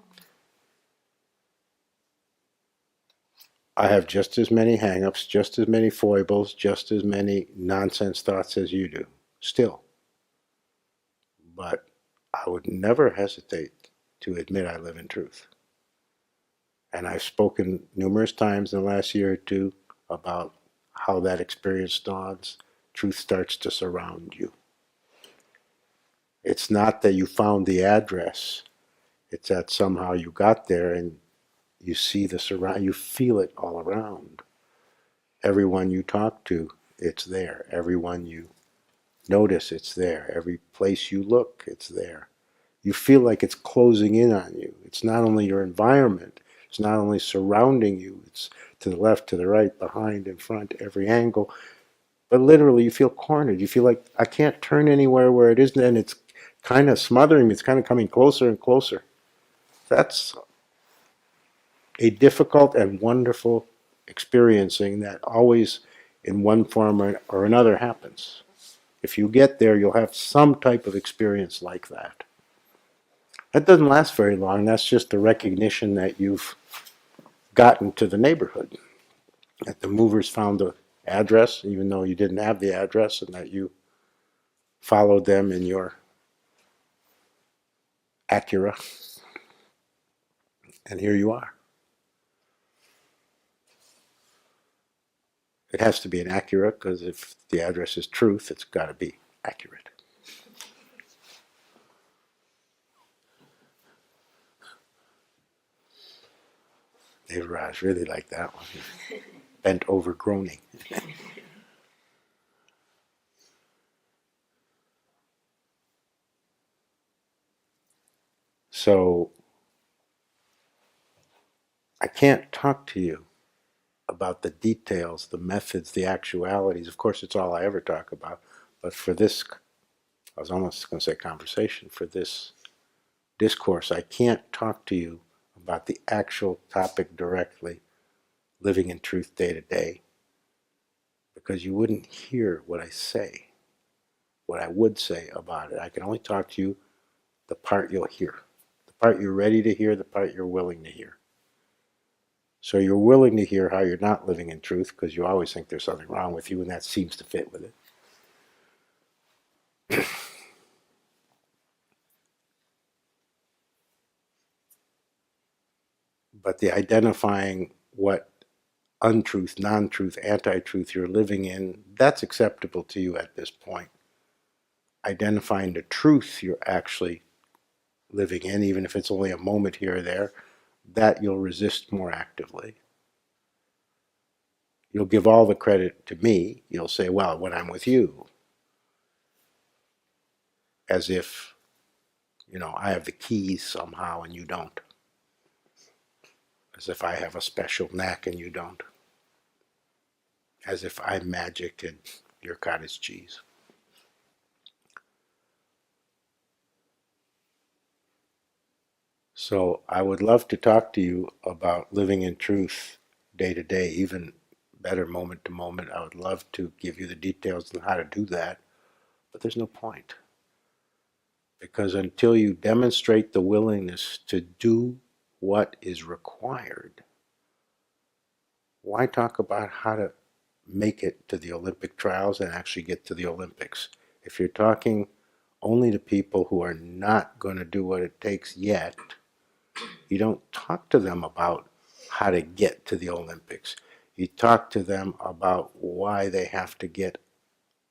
I have just as many hang-ups, just as many foibles, just as many nonsense thoughts as you do, still. But I would never hesitate to admit I live in truth. And I've spoken numerous times in the last year or two about how that experience dawns. Truth starts to surround you. It's not that you found the address. It's that somehow you got there and you see the surround, you feel it all around. Everyone you talk to, it's there. Everyone you notice, it's there. Every place you look, it's there. You feel like it's closing in on you. It's not only your environment, it's not only surrounding you, it's to the left, to the right, behind, in front, every angle. But literally, you feel cornered. You feel like I can't turn anywhere where it isn't, and it's kind of smothering me. It's kind of coming closer and closer. That's a difficult and wonderful experiencing that always, in one form or another, happens. If you get there, you'll have some type of experience like that. That doesn't last very long. That's just the recognition that you've gotten to the neighborhood, that the movers found the address, even though you didn't have the address, and that you followed them in your Acura, and here you are. It has to be an Acura, because if the address is truth, it's got to be accurate. Dave Raj really liked that one. He bent over groaning. So I can't talk to you about the details, the methods, the actualities. Of course, it's all I ever talk about. But for this, I was almost going to say conversation, for this discourse, I can't talk to you about the actual topic directly, living in truth day to day, because you wouldn't hear what I say, what I would say about it. I can only talk to you the part you'll hear, the part you're ready to hear, the part you're willing to hear. So you're willing to hear how you're not living in truth, because you always think there's something wrong with you, and that seems to fit with it. But the identifying what untruth, non-truth, anti-truth you're living in, that's acceptable to you at this point. Identifying the truth you're actually living in, even if it's only a moment here or there, that you'll resist more actively. You'll give all the credit to me. You'll say, well, when I'm with you, as if, I have the keys somehow and you don't. As if I have a special knack and you don't. As if I'm magic and you're cottage cheese. So I would love to talk to you about living in truth day to day, even better moment to moment. I would love to give you the details on how to do that, but there's no point. Because until you demonstrate the willingness to do what is required, why talk about how to make it to the Olympic trials and actually get to the Olympics? If you're talking only to people who are not going to do what it takes yet, You don't talk to them about how to get to the Olympics. You talk to them about why they have to get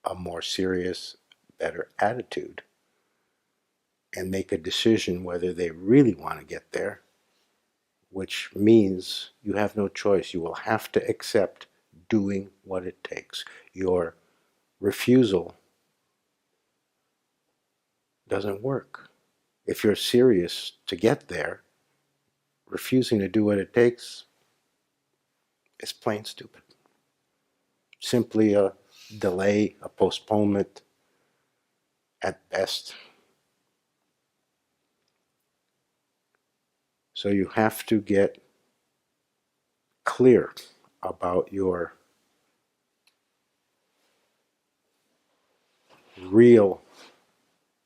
a more serious, better attitude and make a decision whether they really want to get there, which means you have no choice. You will have to accept doing what it takes. Your refusal doesn't work. If you're serious to get there, refusing to do what it takes is plain stupid. Simply a delay, a postponement at best. So you have to get clear about your real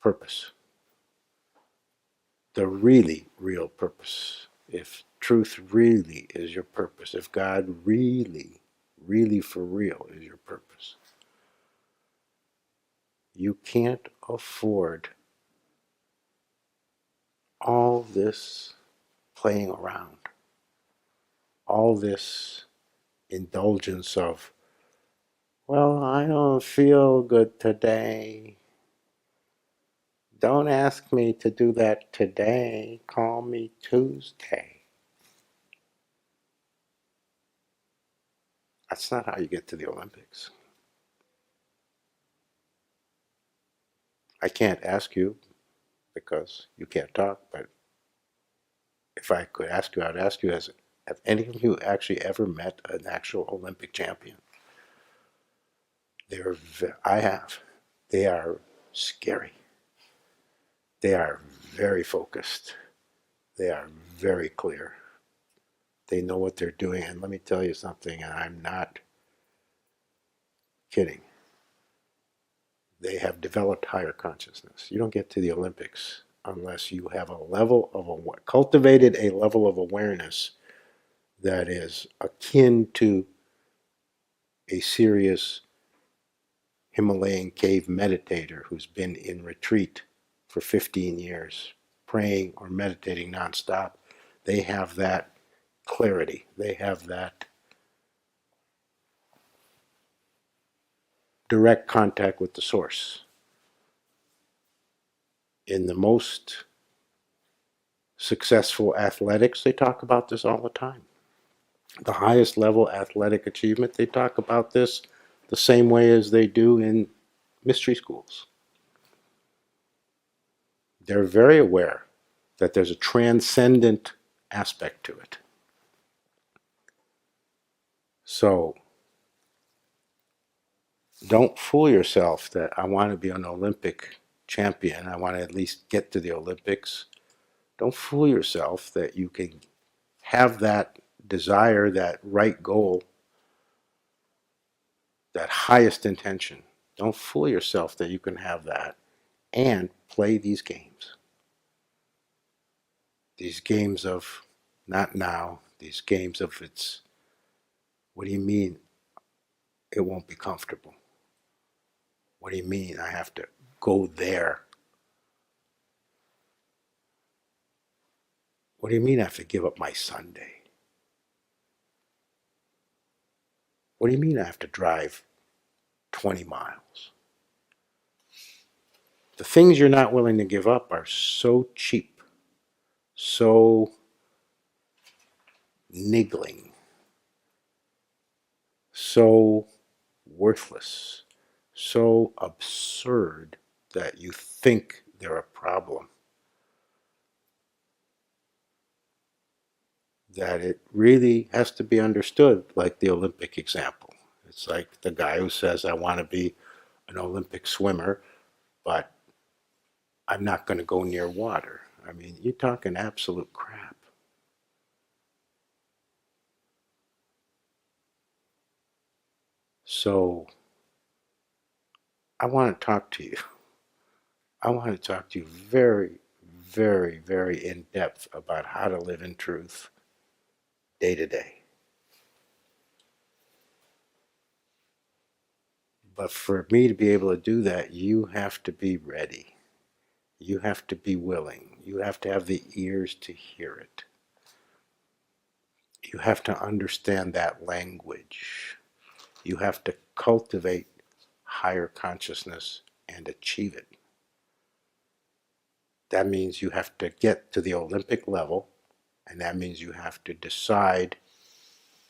purpose, the really real purpose. If truth really is your purpose, if God really, really for real is your purpose, you can't afford all this playing around, all this indulgence of, well, I don't feel good today. Don't ask me to do that today. Call me Tuesday. That's not how you get to the Olympics. I can't ask you because you can't talk, but if I could ask you, I'd ask you, have any of you actually ever met an actual Olympic champion? I have. They are scary. They are very focused. They are very clear. They know what they're doing. And let me tell you something, and I'm not kidding. They have developed higher consciousness. You don't get to the Olympics unless you have cultivated a level of awareness that is akin to a serious Himalayan cave meditator who's been in retreat for 15 years, praying or meditating nonstop. They have that clarity. They have that direct contact with the source. In the most successful athletics, they talk about this all the time. The highest level athletic achievement, they talk about this the same way as they do in mystery schools. They're very aware that there's a transcendent aspect to it. So don't fool yourself that I want to be an Olympic champion. I want to at least get to the Olympics. Don't fool yourself that you can have that desire, that right goal, that highest intention. Don't fool yourself that you can have that and play these games. These games of not now, these games of what do you mean it won't be comfortable? What do you mean I have to go there? What do you mean I have to give up my Sunday? What do you mean I have to drive 20 miles? The things you're not willing to give up are so cheap, so niggling, so worthless, so absurd that you think they're a problem, that it really has to be understood like the Olympic example. It's like the guy who says, I want to be an Olympic swimmer, but I'm not going to go near water. I mean, you're talking absolute crap. So I want to talk to you. I want to talk to you very, very, very in depth about how to live in truth day to day. But for me to be able to do that, you have to be ready. You have to be willing. You have to have the ears to hear it. You have to understand that language. You have to cultivate higher consciousness and achieve it. That means you have to get to the Olympic level, and that means you have to decide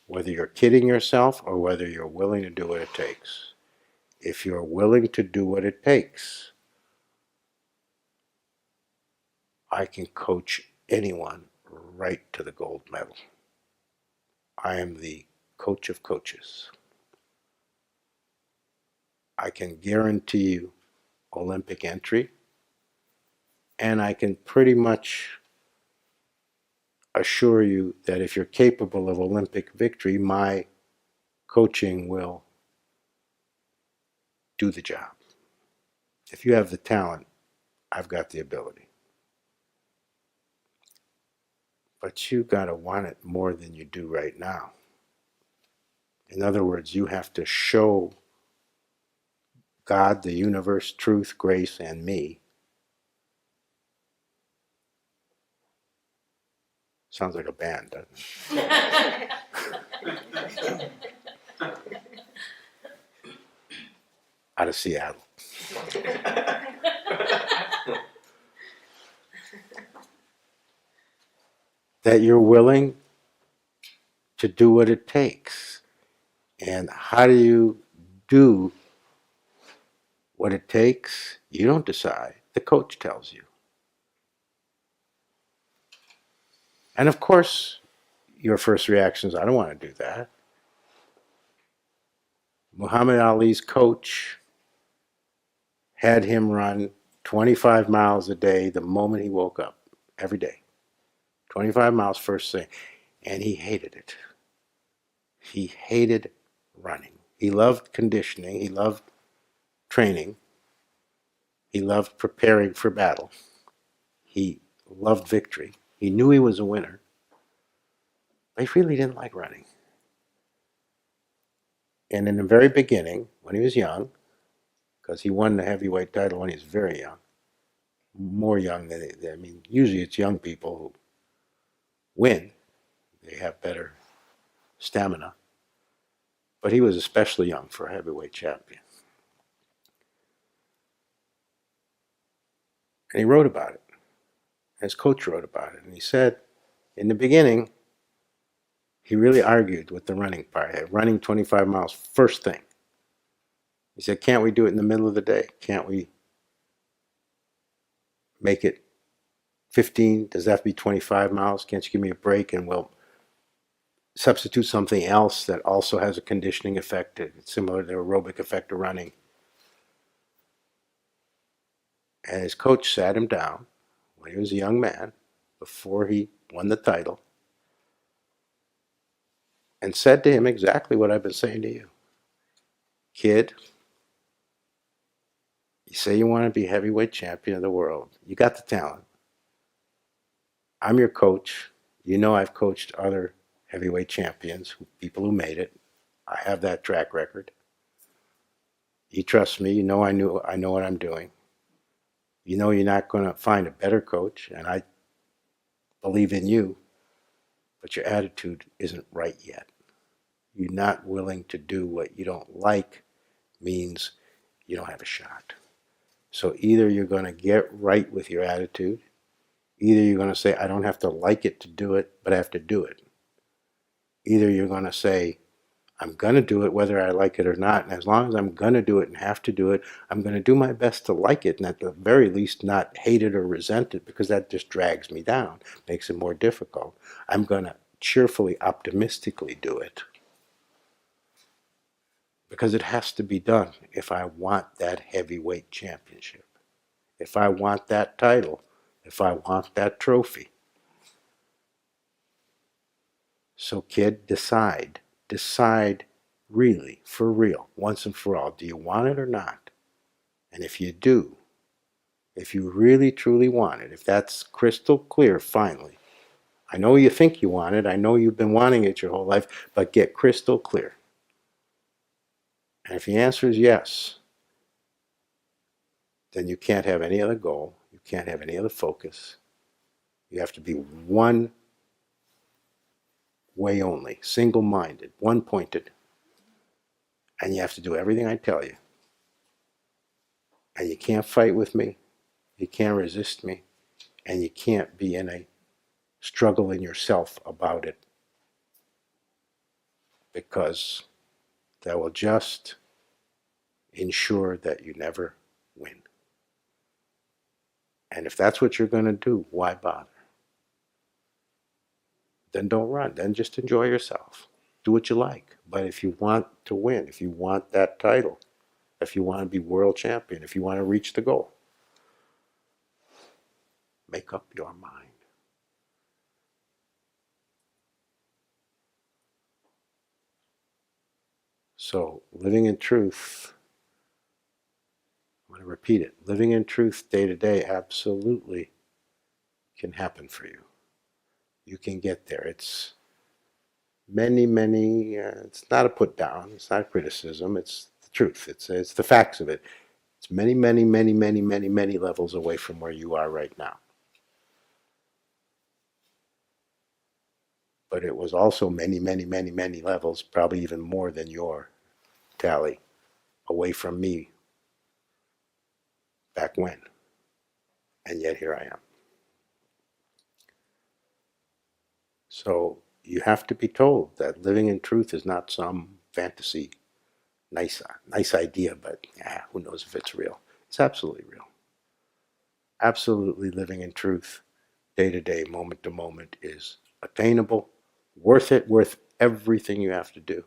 whether you're kidding yourself or whether you're willing to do what it takes. If you're willing to do what it takes, I can coach anyone right to the gold medal. I am the coach of coaches. I can guarantee you Olympic entry, and I can pretty much assure you that if you're capable of Olympic victory, my coaching will do the job. If you have the talent, I've got the ability. But you got to want it more than you do right now. In other words, you have to show God, the universe, truth, grace, and me. Sounds like a band, doesn't it? Out of Seattle. That you're willing to do what it takes. And how do you do what it takes? You don't decide. The coach tells you. And of course, your first reaction is, I don't want to do that. Muhammad Ali's coach had him run 25 miles a day the moment he woke up, every day. 25 miles first thing. And he hated it. He hated running. He loved conditioning. He loved training. He loved preparing for battle. He loved victory. He knew he was a winner. But he really didn't like running. And in the very beginning, when he was young, because he won the heavyweight title when he was very young, more young than, I mean, usually it's young people who win. They have better stamina. But he was especially young for a heavyweight champion. And he wrote about it. His coach wrote about it. And he said, in the beginning, he really argued with the running part. Running 25 miles, first thing. He said, can't we do it in the middle of the day? Can't we make it 15? Does that have to be 25 miles? Can't you give me a break and we'll substitute something else that also has a conditioning effect? It's similar to the aerobic effect of running. And his coach sat him down when he was a young man, before he won the title, and said to him exactly what I've been saying to you. Kid, you say you want to be heavyweight champion of the world. You got the talent. I'm your coach. You know I've coached other heavyweight champions, people who made it. I have that track record. You trust me. You know I know what I'm doing. You know you're not going to find a better coach, and I believe in you, but your attitude isn't right yet. You're not willing to do what you don't like means you don't have a shot. So either you're going to get right with your attitude, either you're going to say, I don't have to like it to do it, but I have to do it. Either you're going to say, I'm going to do it whether I like it or not, and as long as I'm going to do it and have to do it, I'm going to do my best to like it, and at the very least not hate it or resent it, because that just drags me down, makes it more difficult. I'm going to cheerfully, optimistically do it, because it has to be done if I want that heavyweight championship, if I want that title, if I want that trophy. So kid, decide really, for real, once and for all, do you want it or not? And if you do, if you really truly want it, if that's crystal clear finally, I know you think you want it, I know you've been wanting it your whole life, but get crystal clear. And if the answer is yes, then you can't have any other goal, you can't have any other focus. You have to be one way only, single-minded, one-pointed. And you have to do everything I tell you. And you can't fight with me, you can't resist me, and you can't be in a struggle in yourself about it, because that will just ensure that you never win. And if that's what you're going to do, why bother? Then don't run. Then just enjoy yourself. Do what you like. But if you want to win, if you want that title, if you want to be world champion, if you want to reach the goal, make up your mind. So, living in truth, I'm going to repeat it, living in truth day to day absolutely can happen for you. You can get there. It's many, it's not a put down, it's not a criticism, it's the truth, it's the facts of it. It's many levels away from where you are right now. But it was also many levels, probably even more than your tally, away from me back when. And yet here I am. So you have to be told that living in truth is not some fantasy, nice idea, but who knows if it's real. It's absolutely real. Absolutely living in truth, day to day, moment to moment, is attainable, worth it, worth everything you have to do,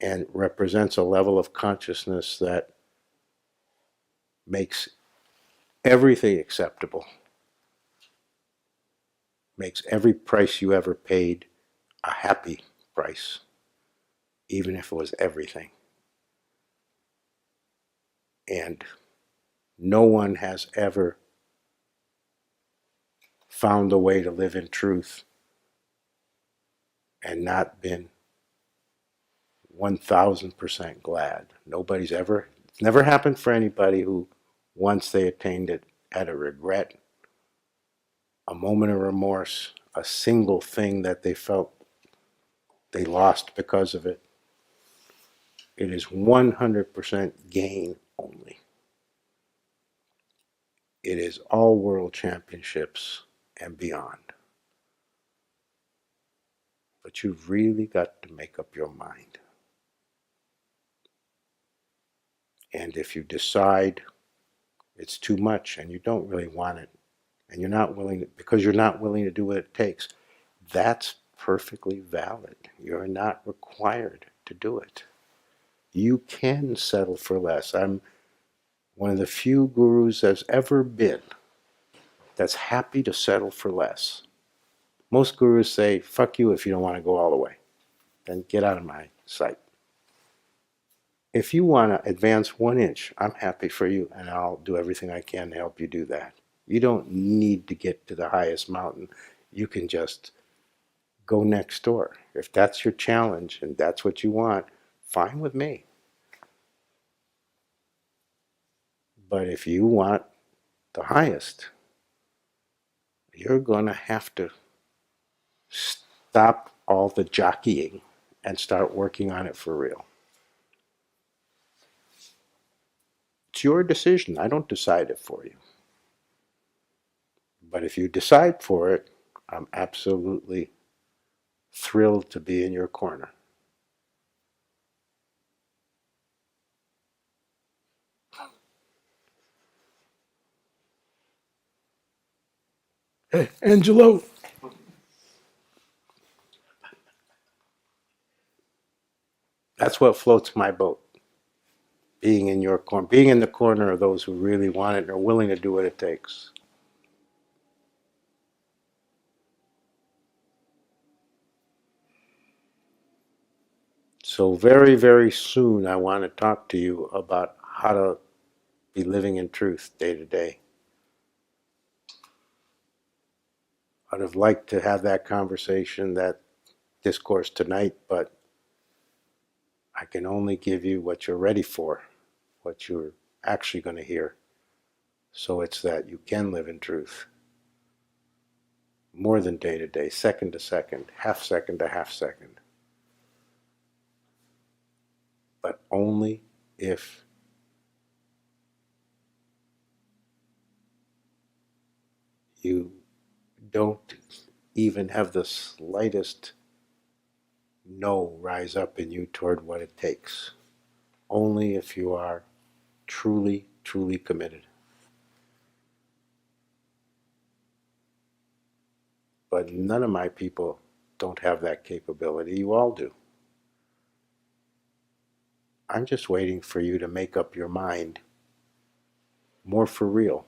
and represents a level of consciousness that makes everything acceptable, makes every price you ever paid a happy price, even if it was everything. And no one has ever found a way to live in truth and not been 1000% glad. Nobody's ever, it's never happened for anybody who, once they attained it, had a regret, a moment of remorse, a single thing that they felt they lost because of it. It is 100% gain only. It is all world championships and beyond. But you've really got to make up your mind. And if you decide it's too much and you don't really want it, and you're not willing to, because you're not willing to do what it takes, that's perfectly valid. You're not required to do it. You can settle for less. I'm one of the few gurus there's ever been that's happy to settle for less. Most gurus say, fuck you if you don't want to go all the way. Then get out of my sight. If you want to advance 1 inch, I'm happy for you, and I'll do everything I can to help you do that. You don't need to get to the highest mountain. You can just go next door. If that's your challenge and that's what you want, fine with me. But if you want the highest, you're going to have to stop all the jockeying and start working on it for real. It's your decision. I don't decide it for you. But if you decide for it, I'm absolutely thrilled to be in your corner. Hey, Angelo. That's what floats my boat. Being in your corner, being in the corner of those who really want it and are willing to do what it takes. So very soon I want to talk to you about how to be living in truth day to day. I'd have liked to have that conversation, that discourse tonight, but I can only give you what you're ready for, what you're actually going to hear. So it's that you can live in truth. more than day to day, second to second, half second to half second. But only if you don't even have the slightest no rise up in you toward what it takes. Only if you are truly, truly committed. But none of my people don't have that capability. You all do. I'm just waiting for you to make up your mind more for real.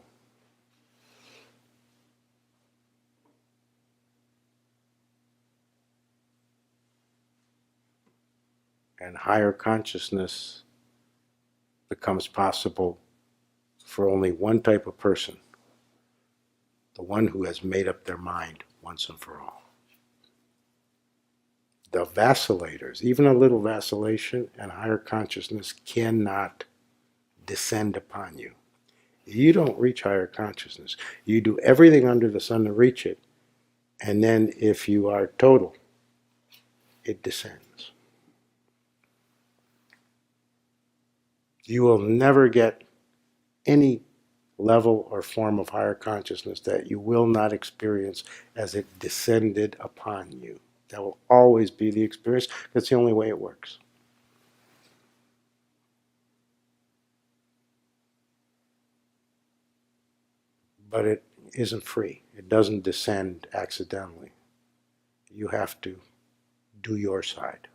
And higher consciousness becomes possible for only one type of person, the one who has made up their mind once and for all. The vacillators, even a little vacillation and higher consciousness cannot descend upon you. You don't reach higher consciousness. You do everything under the sun to reach it, and then if you are total, it descends. You will never get any level or form of higher consciousness that you will not experience as it descended upon you. That will always be the experience. That's the only way it works. But it isn't free. It doesn't descend accidentally. You have to do your side.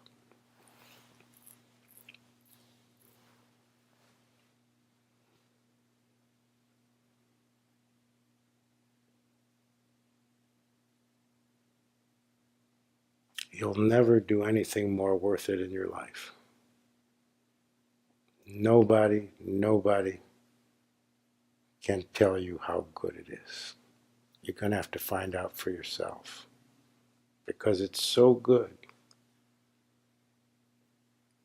You'll never do anything more worth it in your life. Nobody can tell you how good it is. You're going to have to find out for yourself. Because it's so good,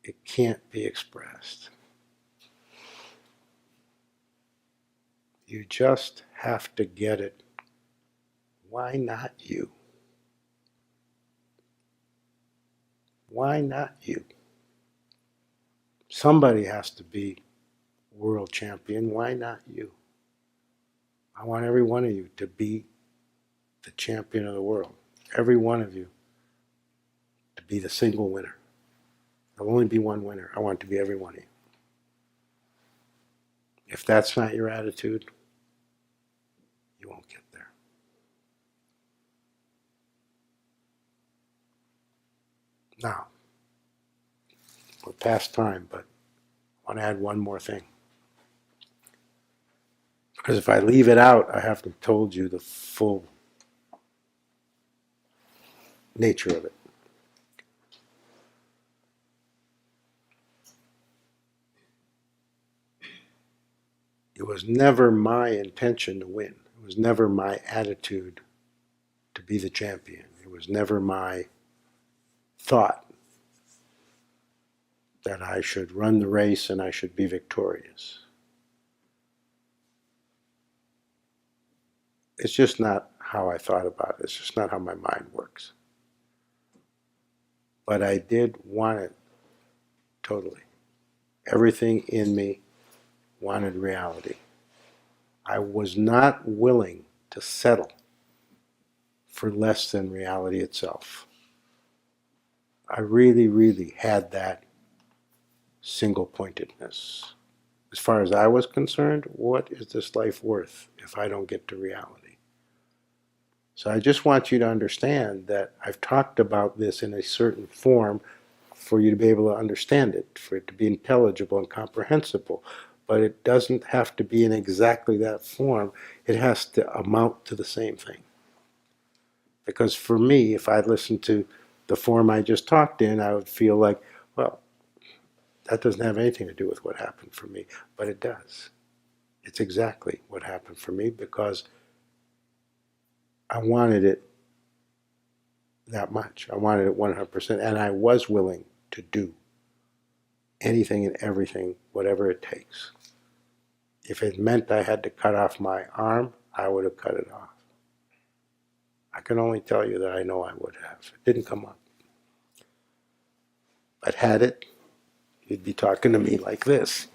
it can't be expressed. You just have to get it. Why not you? Why not you? Somebody has to be world champion. Why not you? I want every one of you to be the champion of the world. Every one of you to be the single winner. There'll only be one winner. I want it to be every one of you. If that's not your attitude, you won't get there. Now, we're past time, but I want to add one more thing. Because if I leave it out, I haven't told you the full nature of it. It was never my intention to win. It was never my attitude to be the champion. It was never my thought that I should run the race and I should be victorious. It's just not how I thought about it. It's just not how my mind works. But I did want it totally. Everything in me wanted reality. I was not willing to settle for less than reality itself. I really had that single-pointedness. As far as I was concerned, what is this life worth if I don't get to reality? So I just want you to understand that I've talked about this in a certain form for you to be able to understand it, for it to be intelligible and comprehensible. But it doesn't have to be in exactly that form. It has to amount to the same thing. Because for me, if I listened to the form I just talked in, I would feel like, well, that doesn't have anything to do with what happened for me. But it does. It's exactly what happened for me because I wanted it that much. I wanted it 100%. And I was willing to do anything and everything, whatever it takes. If it meant I had to cut off my arm, I would have cut it off. I can only tell you that I know I would have. It didn't come up. But had it, you'd be talking to me like this.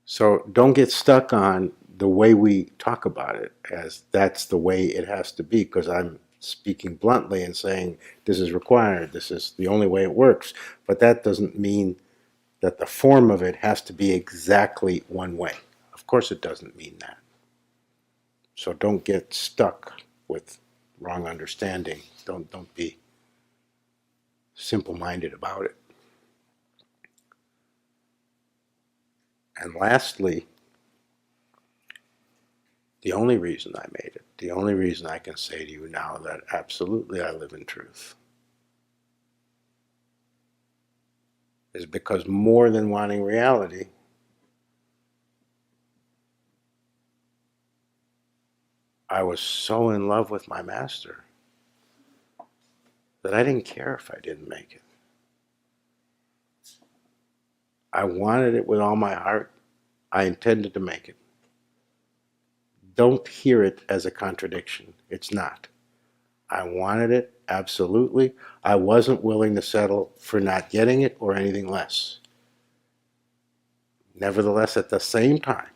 So don't get stuck on the way we talk about it as that's the way it has to be, because I'm speaking bluntly and saying this is required, this is the only way it works. But that doesn't mean that the form of it has to be exactly one way. Of course it doesn't mean that. So don't get stuck with wrong understanding. Don't be simple-minded about it. And lastly, the only reason I made it, the only reason I can say to you now that absolutely I live in truth, is because more than wanting reality, I was so in love with my master that I didn't care if I didn't make it. I wanted it with all my heart. I intended to make it. Don't hear it as a contradiction. It's not. I wanted it, absolutely. I wasn't willing to settle for not getting it or anything less. Nevertheless, at the same time,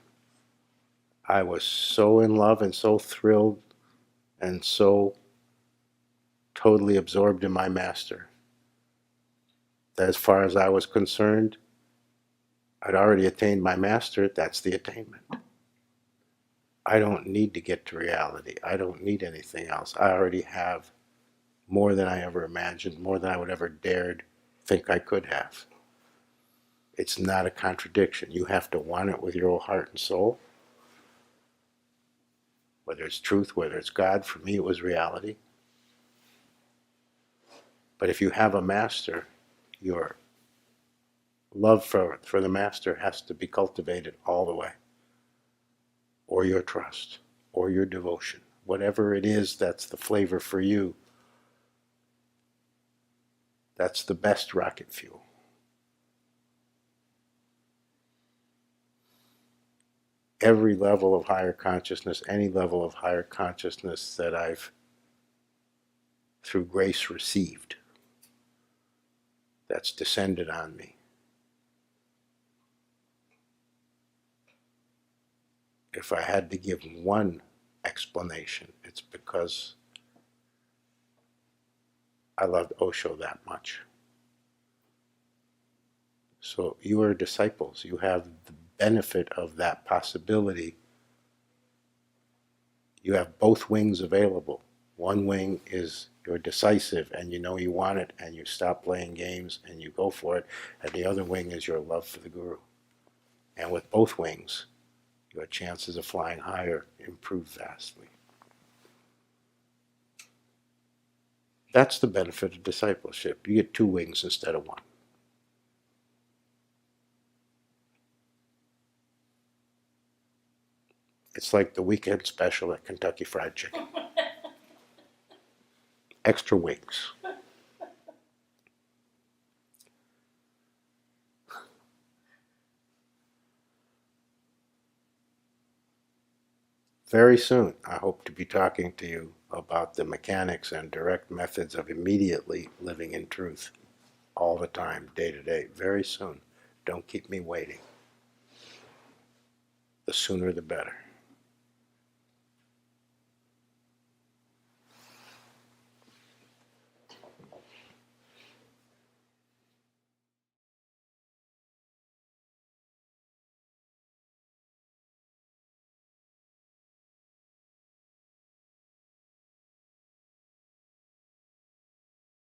I was so in love and so thrilled and so totally absorbed in my master that as far as I was concerned, I'd already attained my master. That's the attainment. I don't need to get to reality. I don't need anything else. I already have more than I ever imagined, more than I would ever dared think I could have. It's not a contradiction. You have to want it with your whole heart and soul. Whether it's truth, whether it's God, for me it was reality. But if you have a master, your love for the master has to be cultivated all the way. Or your trust, or your devotion. Whatever it is that's the flavor for you, that's the best rocket fuel. Every level of higher consciousness, any level of higher consciousness that I've, through grace, received, that's descended on me, if I had to give one explanation, it's because I loved Osho that much. So you are disciples. You have the benefit of that possibility. You have both wings available. One wing is you're decisive and you know you want it and you stop playing games and you go for it. And the other wing is your love for the Guru. And with both wings, your chances of flying higher improve vastly. That's the benefit of discipleship. You get two wings instead of one. It's like the weekend special at Kentucky Fried Chicken. Extra wings. Very soon, I hope to be talking to you about the mechanics and direct methods of immediately living in truth all the time, day to day. Very soon. Don't keep me waiting. The sooner the better.